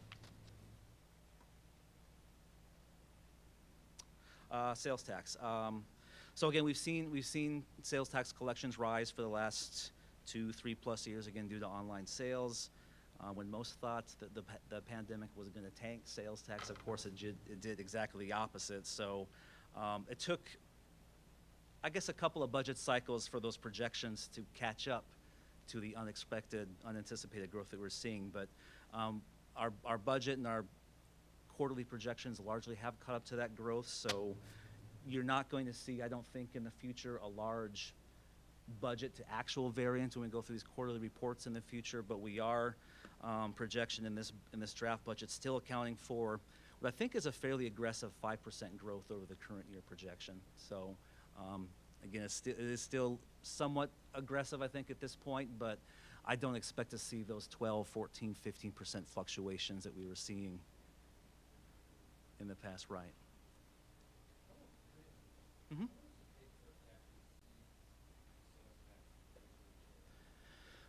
Sales tax. So again, we've seen sales tax collections rise for the last 2-3+ years, again, due to online sales. When most thought that the pandemic was going to tank sales tax, of course, it did exactly the opposite. So it took, I guess, a couple of budget cycles for those projections to catch up to the unexpected, unanticipated growth that we're seeing. But our budget and our quarterly projections largely have caught up to that growth. So you're not going to see, I don't think, in the future, a large budget to actual variance when we go through these quarterly reports in the future. But we are projection in this draft budget still accounting for what I think is a fairly aggressive 5% growth over the current year projection. So again, it is still somewhat aggressive, I think, at this point, but I don't expect to see those 12, 14, 15% fluctuations that we were seeing in the past, right? Mm-hmm.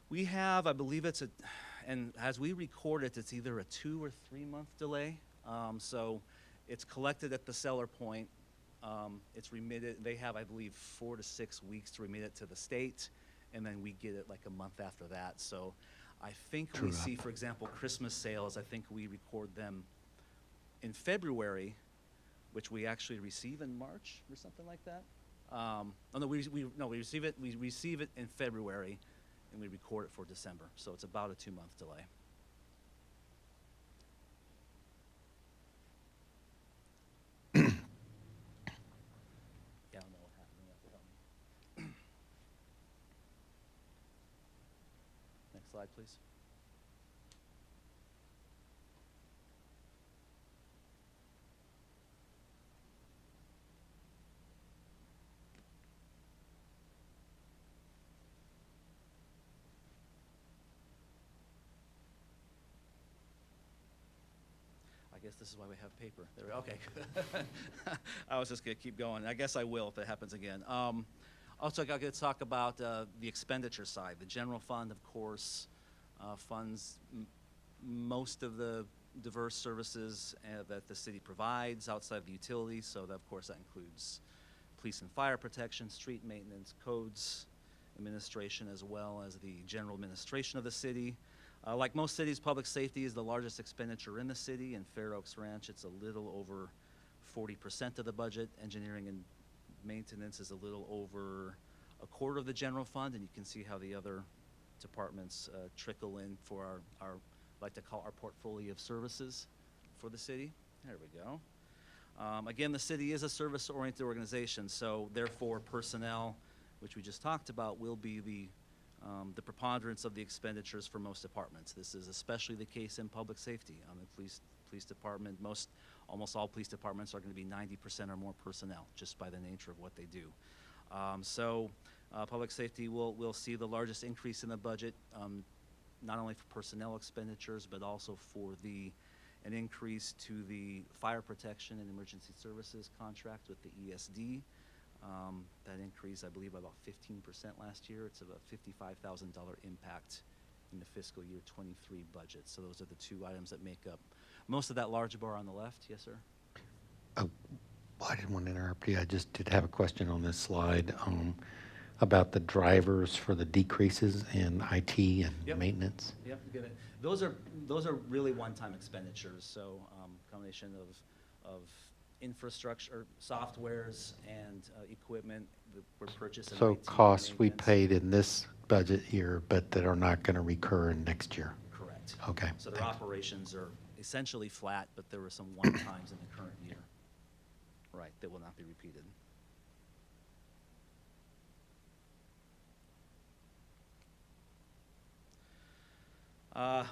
We have, I believe and as we record it, it's either a 2 or 3 month delay. So it's collected at the seller point. It's remitted. They have, I believe, 4 to 6 weeks to remit it to the state, and then we get it like a month after that. So I think we see, for example, Christmas sales, I think we record them in February, which we actually receive in March or something like that. We receive it in February, and we record it for December. So it's about a 2-month delay. Yeah, I don't know what happened. You have to help me. Next slide, please. I guess this is why we have paper. There we go. Okay. I was just going to keep going. I guess I will if it happens again. Also, I'm going to talk about the expenditure side. The general fund, of course, funds most of the diverse services that the city provides outside of the utilities. So, that, of course, that includes police and fire protection, street maintenance, codes administration, as well as the general administration of the city. Like most cities, public safety is the largest expenditure in the city. In Fair Oaks Ranch, it's a little over 40% of the budget. Engineering and maintenance is a little over a quarter of the general fund, and you can see how the other departments trickle in for our like to call our portfolio of services for the city. There we go. Again, the city is a service-oriented organization, so therefore personnel, which we just talked about, will be the preponderance of the expenditures for most departments. This is especially the case in public safety. The police department, almost all police departments are going to be 90% or more personnel, just by the nature of what they do. So Public safety will see the largest increase in the budget, not only for personnel expenditures, but also for an increase to the fire protection and emergency services contract with the ESD. That increase, I believe, by about 15% last year. It's about $55,000 impact in the fiscal year 23 budget. So those are the two items that make up most of that large bar on the left. Yes, sir? Oh, I didn't want to interrupt you. I just did have a question on this slide about the drivers for the decreases in IT and Yep. maintenance. Yep, get it. Those are really one-time expenditures. So combination of infrastructure, softwares, and equipment that were purchased. In So IT costs we maintenance. paid in this budget year, but that are not going to recur in next year. Correct. Okay. So their thanks. operations are essentially flat, but there were some one-times in the current year. Right, that will not be repeated.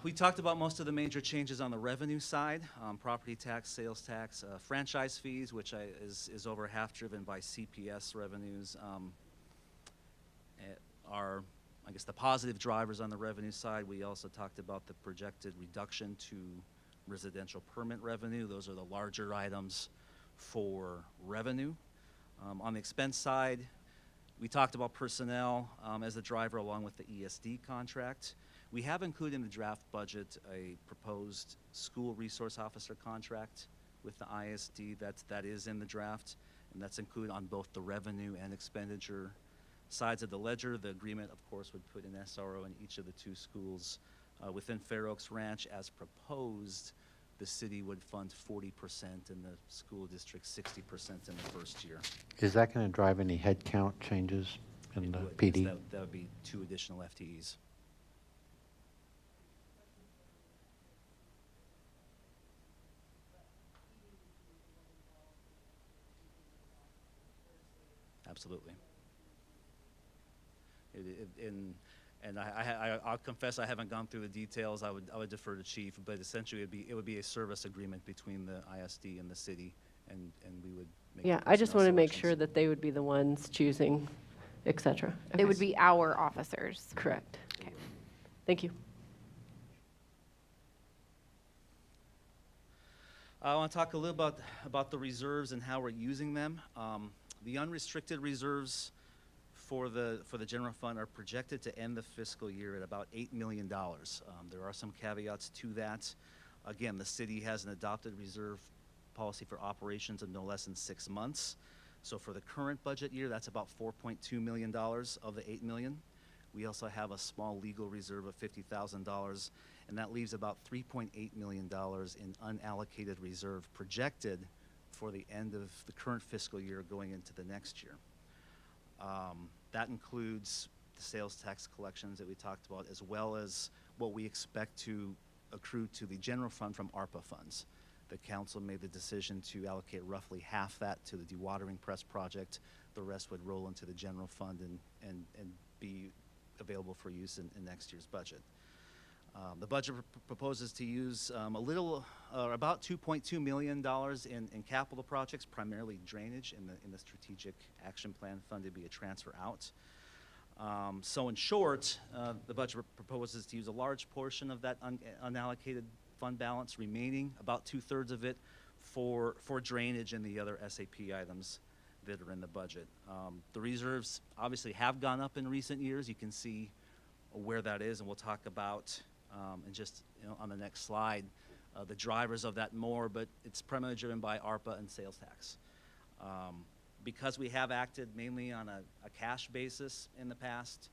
We talked about most of the major changes on the revenue side, property tax, sales tax, franchise fees, which is over half driven by CPS revenues, are, I guess, the positive drivers on the revenue side. We also talked about the projected reduction to residential permit revenue. Those are the larger items for revenue. On the expense side, we talked about personnel as a driver along with the ESD contract. We have included in the draft budget a proposed school resource officer contract with the ISD. That is in the draft, and that's included on both the revenue and expenditure sides of the ledger. The agreement, of course, would put an SRO in each of the two schools. Within Fair Oaks Ranch, as proposed, the city would fund 40% and the school district 60% in the first year. Is that going to drive any headcount changes in It the would, PD? yes, that would be 2 additional FTEs. Absolutely. I'll confess I haven't gone through the details. I would defer to Chief, but essentially it would be a service agreement between the ISD and the city, and we would make. Yeah, the I just want to personnel make selections. sure that they would be the ones choosing, et cetera. It would be our officers. Correct. Okay. Thank you. I want to talk a little about the reserves and how we're using them. The unrestricted reserves for the general fund are projected to end the fiscal year at about $8 million. There are some caveats to that. Again, the city has an adopted reserve policy for operations of no less than 6 months. So for the current budget year, that's about $4.2 million of the $8 million. We also have a small legal reserve of $50,000, and that leaves about $3.8 million in unallocated reserve projected for the end of the current fiscal year going into the next year. That includes the sales tax collections that we talked about, as well as what we expect to accrue to the general fund from ARPA funds. The council made the decision to allocate roughly half that to the dewatering press project. The rest would roll into the general fund and be available for use in next year's budget. The budget proposes to use about $2.2 million in capital projects, primarily drainage in the strategic action plan fund to be a transfer out. So in short, the budget proposes to use a large portion of that unallocated fund balance, remaining about 2/3 of it for drainage and the other SAP items that are in the budget. The reserves obviously have gone up in recent years. You can see where that is, and we'll talk about and just on the next slide, the drivers of that more, but it's primarily driven by ARPA and sales tax. Because we have acted mainly on a cash basis in the past,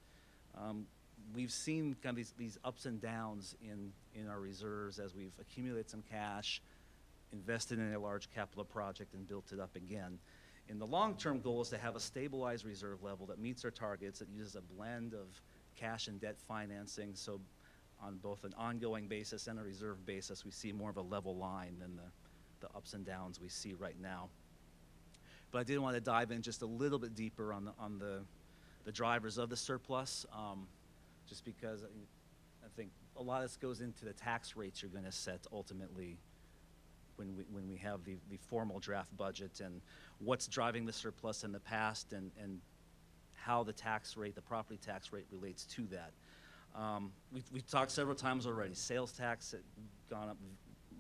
we've seen kind of these ups and downs in our reserves as we've accumulated some cash, invested in a large capital project, and built it up again. And the long-term goal is to have a stabilized reserve level that meets our targets, that uses a blend of cash and debt financing, so on both an ongoing basis and a reserve basis, we see more of a level line than the ups and downs we see right now. But I did want to dive in just a little bit deeper on the drivers of the surplus, just because I think a lot of this goes into the tax rates you're going to set ultimately when we have the formal draft budget, and what's driving the surplus in the past, and how the tax rate, the property tax rate relates to that. We've talked several times already. Sales tax had gone up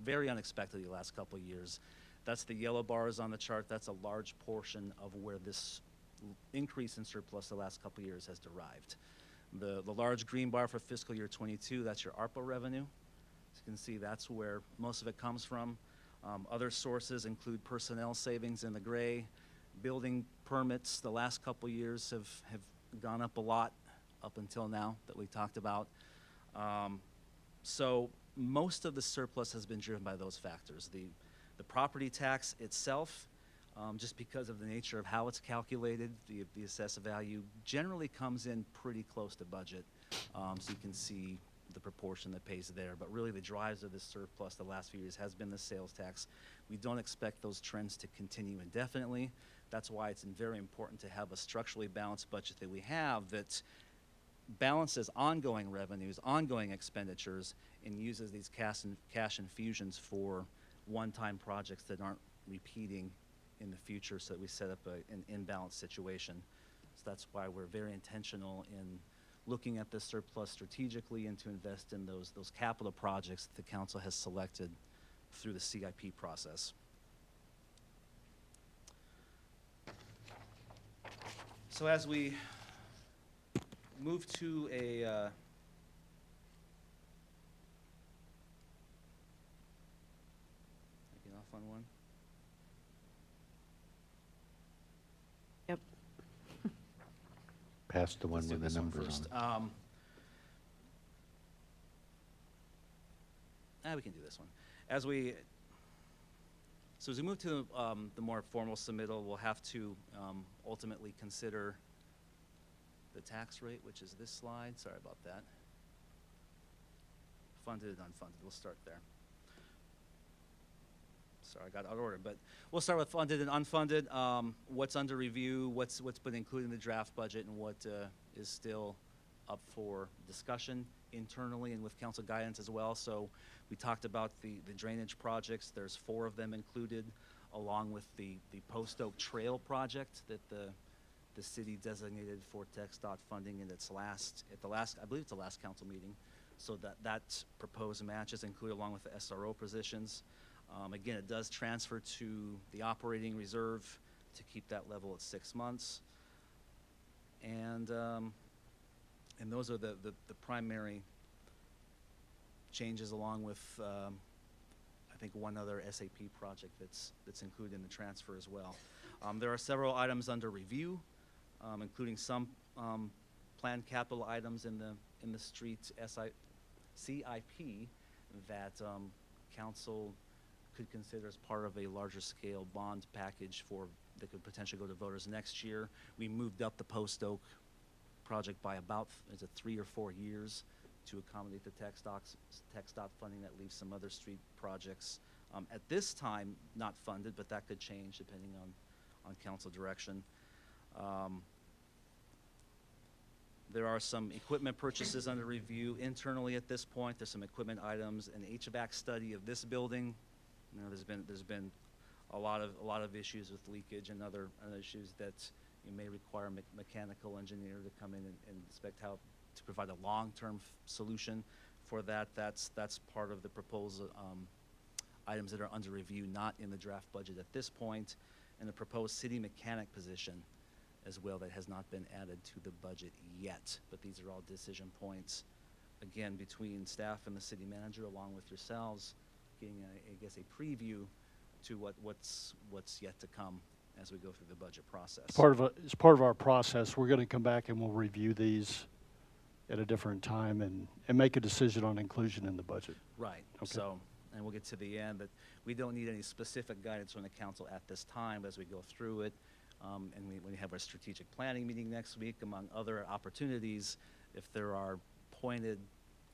very unexpectedly the last couple of years. That's the yellow bars on the chart. That's a large portion of where this increase in surplus the last couple of years has derived. The large green bar for fiscal year 22, that's your ARPA revenue. As you can see, that's where most of it comes from. Other sources include personnel savings in the gray. Building permits the last couple of years have gone up a lot up until now that we talked about. So most of the surplus has been driven by those factors. The property tax itself, just because of the nature of how it's calculated, the assessed value generally comes in pretty close to budget. So you can see the proportion that pays there. But really the drives of this surplus the last few years has been the sales tax. We don't expect those trends to continue indefinitely. That's why it's very important to have a structurally balanced budget that we have that balances ongoing revenues, ongoing expenditures, and uses these cash infusions for one-time projects that aren't repeating in the future, so that we set up an imbalanced situation. So that's why we're very intentional in looking at this surplus strategically and to invest in those capital projects that the council has selected through the CIP process. So as we move to a get off on one. Yep. Pass the one Let's do with the this one numbers first. on it. We can do this one. As we move to the more formal submittal, we'll have to ultimately consider the tax rate, which is this slide. Sorry about that. Funded and unfunded. We'll start there. Sorry, I got out of order, but we'll start with funded and unfunded. What's under review, what's been included in the draft budget, and what is still up for discussion internally and with council guidance as well. So we talked about the drainage projects. There's 4 of them included, along with the Post Oak Trail project that the city designated for TxDOT funding in its I believe it's the last council meeting. So that proposed match is included along with the SRO positions. Again, it does transfer to the operating reserve to keep that level at 6 months. And those are the primary changes, along with I think one other SAP project that's included in the transfer as well. There are several items under review, including some planned capital items in the street CIP that council could consider as part of a larger scale bond package that could potentially go to voters next year. We moved up the Post Oak project by about 3 or 4 years to accommodate the TxDOT funding. That leaves some other street projects at this time not funded, but that could change depending on council direction. There are some equipment purchases under review internally at this point. There's some equipment items, an HVAC study of this building. You know, there's been a lot of issues with leakage and other issues that you may require a mechanical engineer to come in and inspect how to provide a long-term solution for that. That's part of the proposed items that are under review, not in the draft budget at this point, and the proposed city mechanic position as well that has not been added to the budget yet. But these are all decision points, again, between staff and the city manager, along with yourselves, getting I guess a preview to what's yet to come as we go through the budget process. As part of our process, we're going to come back and we'll review these at a different time and make a decision on inclusion in the budget. Right. Okay. So, and we'll get to the end, but we don't need any specific guidance from the council at this time as we go through it. And when we have our strategic planning meeting next week, among other opportunities, if there are pointed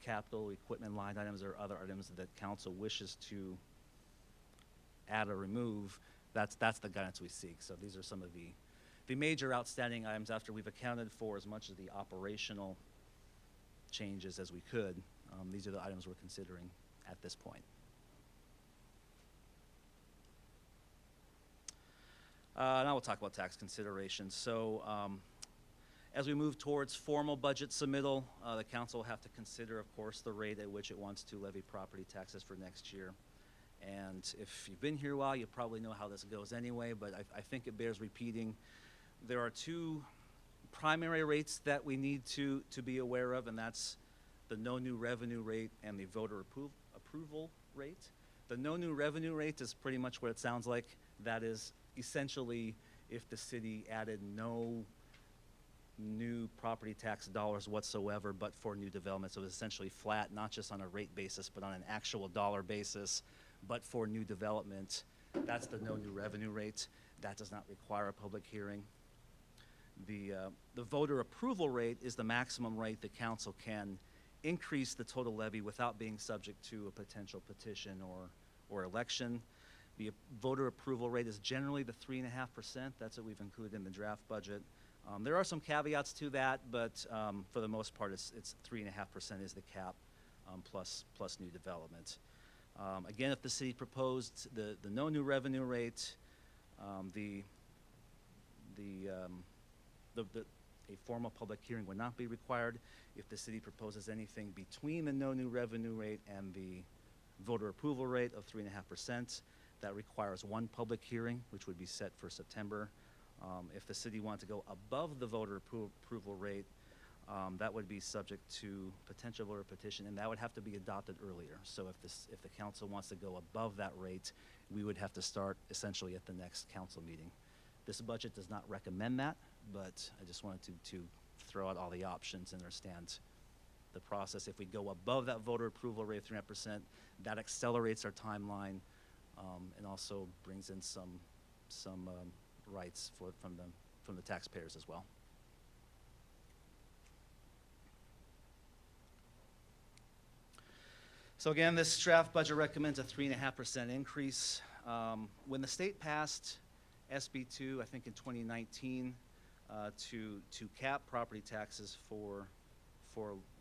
capital equipment line items or other items that council wishes to add or remove, that's the guidance we seek. So these are some of the major outstanding items after we've accounted for as much of the operational changes as we could. These are the items we're considering at this point. Now we'll talk about tax considerations. So As we move towards formal budget submittal, the council will have to consider, of course, the rate at which it wants to levy property taxes for next year. And if you've been here a while, you probably know how this goes anyway, but I think it bears repeating. There are two primary rates that we need to be aware of, and that's the no new revenue rate and the voter approval rate. The no new revenue rate is pretty much what it sounds like. That is essentially if the city added no new property tax dollars whatsoever, but for new development. So it's essentially flat, not just on a rate basis, but on an actual dollar basis, but for new development. That's the no new revenue rate. That does not require a public hearing. The voter approval rate is the maximum rate the council can increase the total levy without being subject to a potential petition or election. The voter approval rate is generally the 3.5%. That's what we've included in the draft budget. There are some caveats to that, but for the most part, it's 3.5% is the cap, plus new development. Again, if the city proposed the no new revenue rate, a formal public hearing would not be required. If the city proposes anything between the no new revenue rate and the voter approval rate of 3.5%, that requires one public hearing, which would be set for September. If the city wanted to go above the voter approval rate, that would be subject to potential voter petition, and that would have to be adopted earlier. So if the council wants to go above that rate, we would have to start essentially at the next council meeting. This budget does not recommend that, but I just wanted to throw out all the options and understand the process. If we go above that voter approval rate of 3.5%, that accelerates our timeline and also brings in some rights from the taxpayers as well. So again, this draft budget recommends a 3.5% increase. When the state passed SB 2, I think in 2019, to cap property taxes for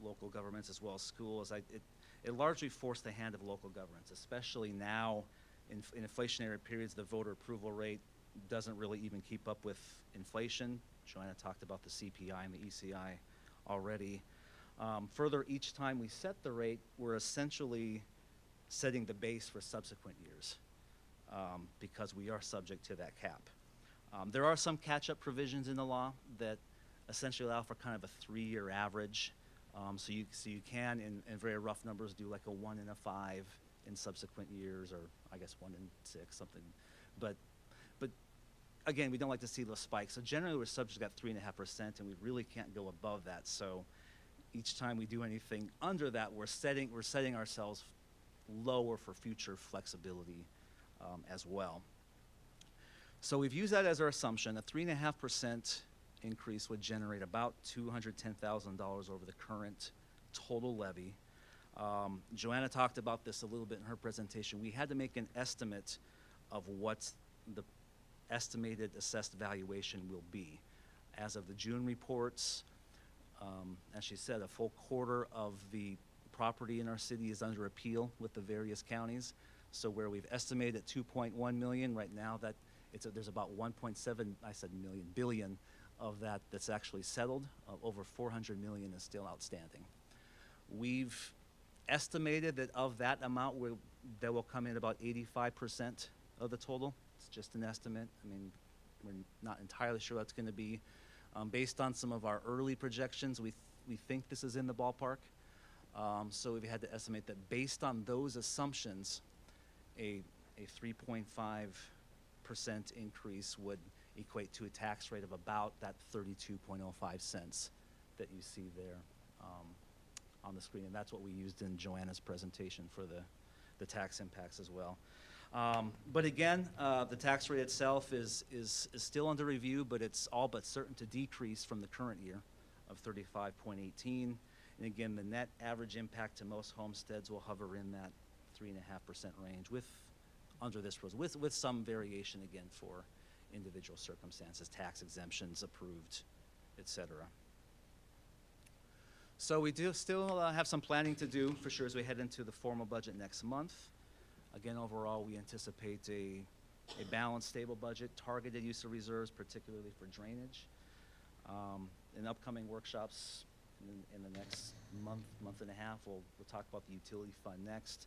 local governments as well as schools, it largely forced the hand of local governments, especially now in inflationary periods. The voter approval rate doesn't really even keep up with inflation. Joanna talked about the CPI and the ECI already. Further, each time we set the rate, we're essentially setting the base for subsequent years because we are subject to that cap. There are some catch-up provisions in the law that essentially allow for kind of a 3-year average. So you can, in very rough numbers, do like a 1 and a 5 in subsequent years, or I guess 1 and 6, something. But again, we don't like to see those spikes. So generally, we're subject to that 3.5%, and we really can't go above that. So each time we do anything under that, we're setting ourselves lower for future flexibility as well. So we've used that as our assumption. A 3.5% increase would generate about $210,000 over the current total levy. Joanna talked about this a little bit in her presentation. We had to make an estimate of what the estimated assessed valuation will be. As of the June reports, as she said, a full quarter of the property in our city is under appeal with the various counties. So where we've estimated at 2.1 million, right now that there's about 1.7, billion of that that's actually settled. Over 400 million is still outstanding. We've estimated that of that amount, that will come in about 85% of the total. It's just an estimate. I mean, we're not entirely sure that's going to be. Based on some of our early projections, we think this is in the ballpark. So we've had to estimate that based on those assumptions, a 3.5% increase would equate to a tax rate of about that 32.05 cents that you see there on the screen. And that's what we used in Joanna's presentation for the tax impacts as well. But again, the tax rate itself is still under review, but it's all but certain to decrease from the current year of 35.18. And again, the net average impact to most homesteads will hover in that 3.5% range under this rule, with some variation again for individual circumstances, tax exemptions approved, et cetera. So we do still have some planning to do for sure as we head into the formal budget next month. Again, overall, we anticipate a balanced, stable budget, targeted use of reserves, particularly for drainage. in upcoming workshops in the next month and a half, we'll talk about the utility fund next,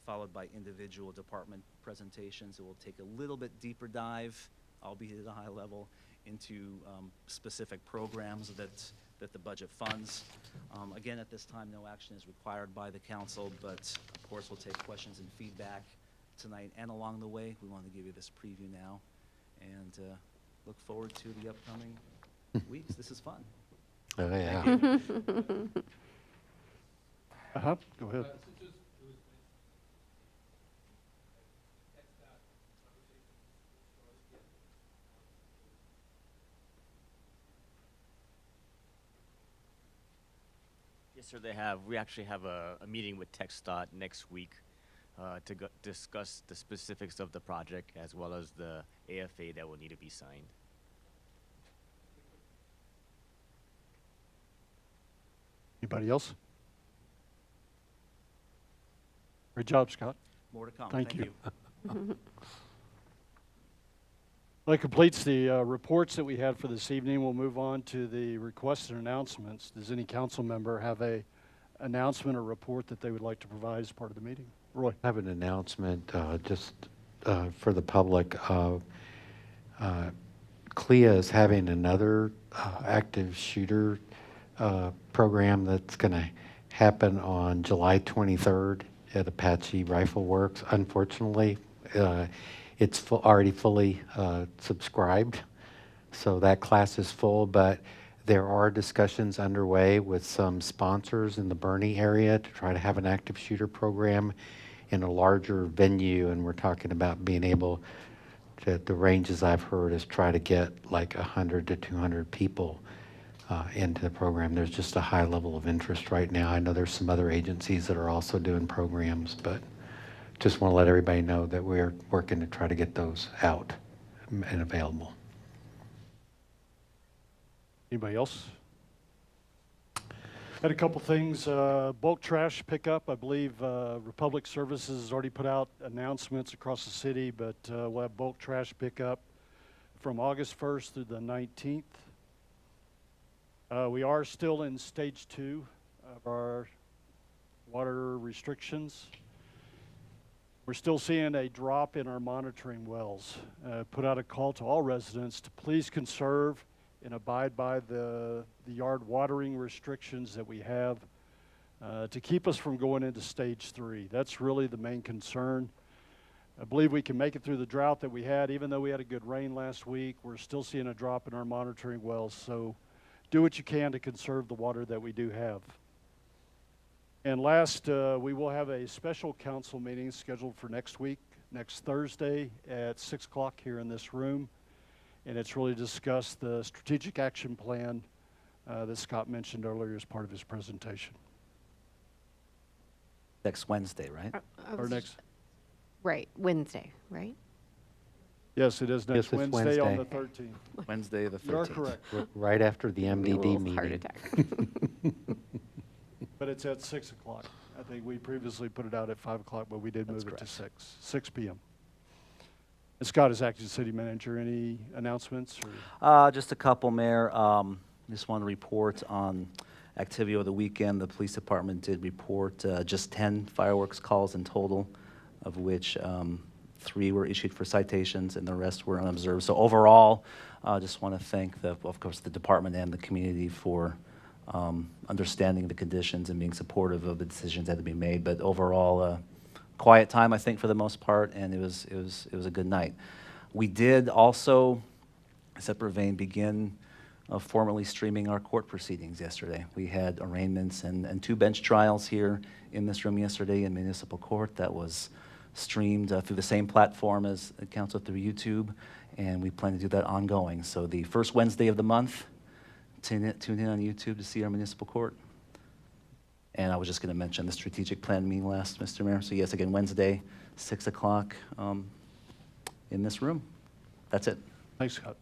followed by individual department presentations. It will take a little bit deeper dive, albeit at a high level, into specific programs that the budget funds. Again, at this time, no action is required by the council, but of course, we'll take questions and feedback tonight and along the way. We want to give you this preview now, and look forward to the upcoming weeks. This is fun. Oh, yeah. Go ahead. Yes, sir, they have. We actually have a meeting with TxDOT next week to discuss the specifics of the project as well as the AFA that will need to be signed. Anybody else? Great job, Scott. More to come. Thank you. That completes the reports that we had for this evening. We'll move on to the requests and announcements. Does any council member have a announcement or report that they would like to provide as part of the meeting? Roy. I have an announcement just for the public. CLIA is having another active shooter program that's going to happen on July 23rd at Apache Rifle Works. Unfortunately, it's already fully subscribed, so that class is full, but there are discussions underway with some sponsors in the Bernie area to try to have an active shooter program in a larger venue, and we're talking about being able to, the ranges I've heard is try to get like 100 to 200 people into the program. There's just a high level of interest right now. I know there's some other agencies that are also doing programs, but just want to let everybody know that we're working to try to get those out and available. Anybody else? Had a couple things. Bulk trash pickup. I believe Republic Services has already put out announcements across the city, but we'll have bulk trash pickup from August 1st through the 19th. We are still in stage 2 of our water restrictions. We're still seeing a drop in our monitoring wells. Put out a call to all residents to please conserve and abide by the yard watering restrictions that we have to keep us from going into stage 3. That's really the main concern. I believe we can make it through the drought that we had. Even though we had a good rain last week, we're still seeing a drop in our monitoring wells. So do what you can to conserve the water that we do have. And last, we will have a special council meeting scheduled for next week, next Thursday at 6 o'clock here in this room. And it's really to discuss the strategic action plan that Scott mentioned earlier as part of his presentation. Next Wednesday, right? Or next, Right, Wednesday, right? yes, it is next Yes, it's Wednesday on the Wednesday. 13th. Wednesday the 13th. You're correct. Right after the Give me a MDD little meeting. heart attack. But it's at 6 o'clock. I think we previously put it out at 5 o'clock, but we did That's move it to correct. 6 p.m. And Scott is acting city manager. Any announcements? Or? Just a couple, Mayor. Just want to report on activity over the weekend. The police department did report just 10 fireworks calls in total, of which 3 were issued for citations and the rest were unobserved. So overall, I just want to thank, of course, the department and the community for understanding the conditions and being supportive of the decisions that had to be made. But overall, quiet time, I think, for the most part, and it was a good night. We did also, in a separate vein, begin formally streaming our court proceedings yesterday. We had arraignments and 2 bench trials here in this room yesterday in municipal court that was streamed through the same platform as the council through YouTube, and we plan to do that ongoing. So the first Wednesday of the month, tune in on YouTube to see our municipal court. And I was just going to mention the strategic plan meeting last, Mr. Mayor. So yes, again, Wednesday, 6 o'clock in this room. That's it. Thanks, Scott.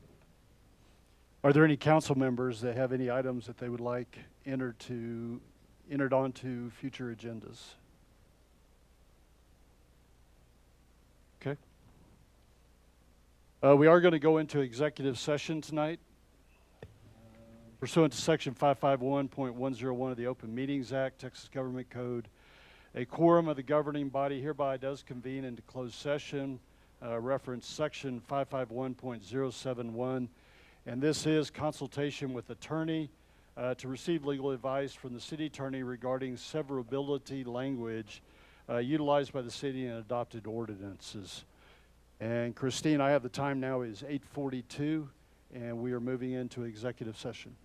Are there any council members that have any items that they would like entered onto future agendas? Okay. We are going to go into executive session tonight. Pursuant to Section 551.101 of the Open Meetings Act, Texas Government Code, a quorum of the governing body hereby does convene into closed session, reference Section 551.071, and this is consultation with attorney to receive legal advice from the city attorney regarding severability language utilized by the city in adopted ordinances. And Christine, I have the time now is 8:42, and we are moving into executive session.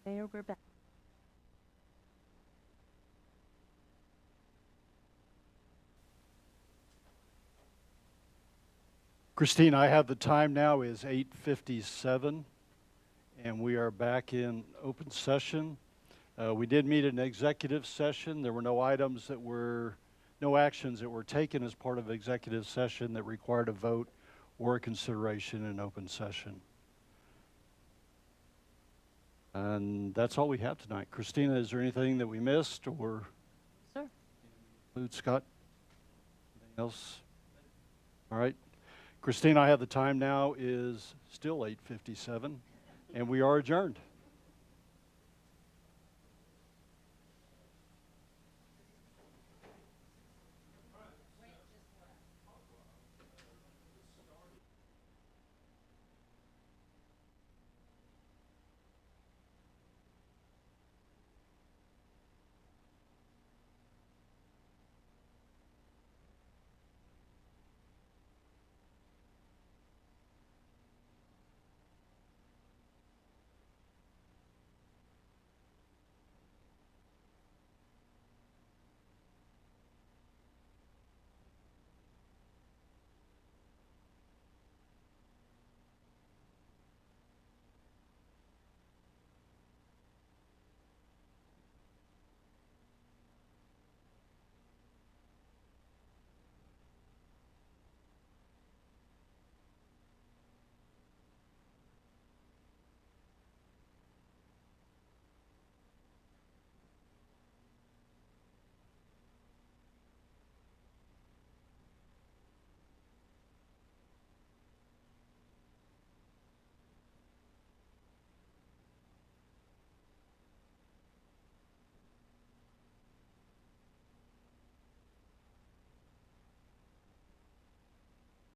Mayor, we're back. Christine, I have the time now is 8:57, and we are back in open session. We did meet in executive session. There were no actions that were taken as part of executive session that required a vote or a consideration in open session. And that's all we have tonight. Christina, is there anything that we missed or? Sir. Scott? Anything else? All right. Christine, I have the time now is still 8:57, and we are adjourned.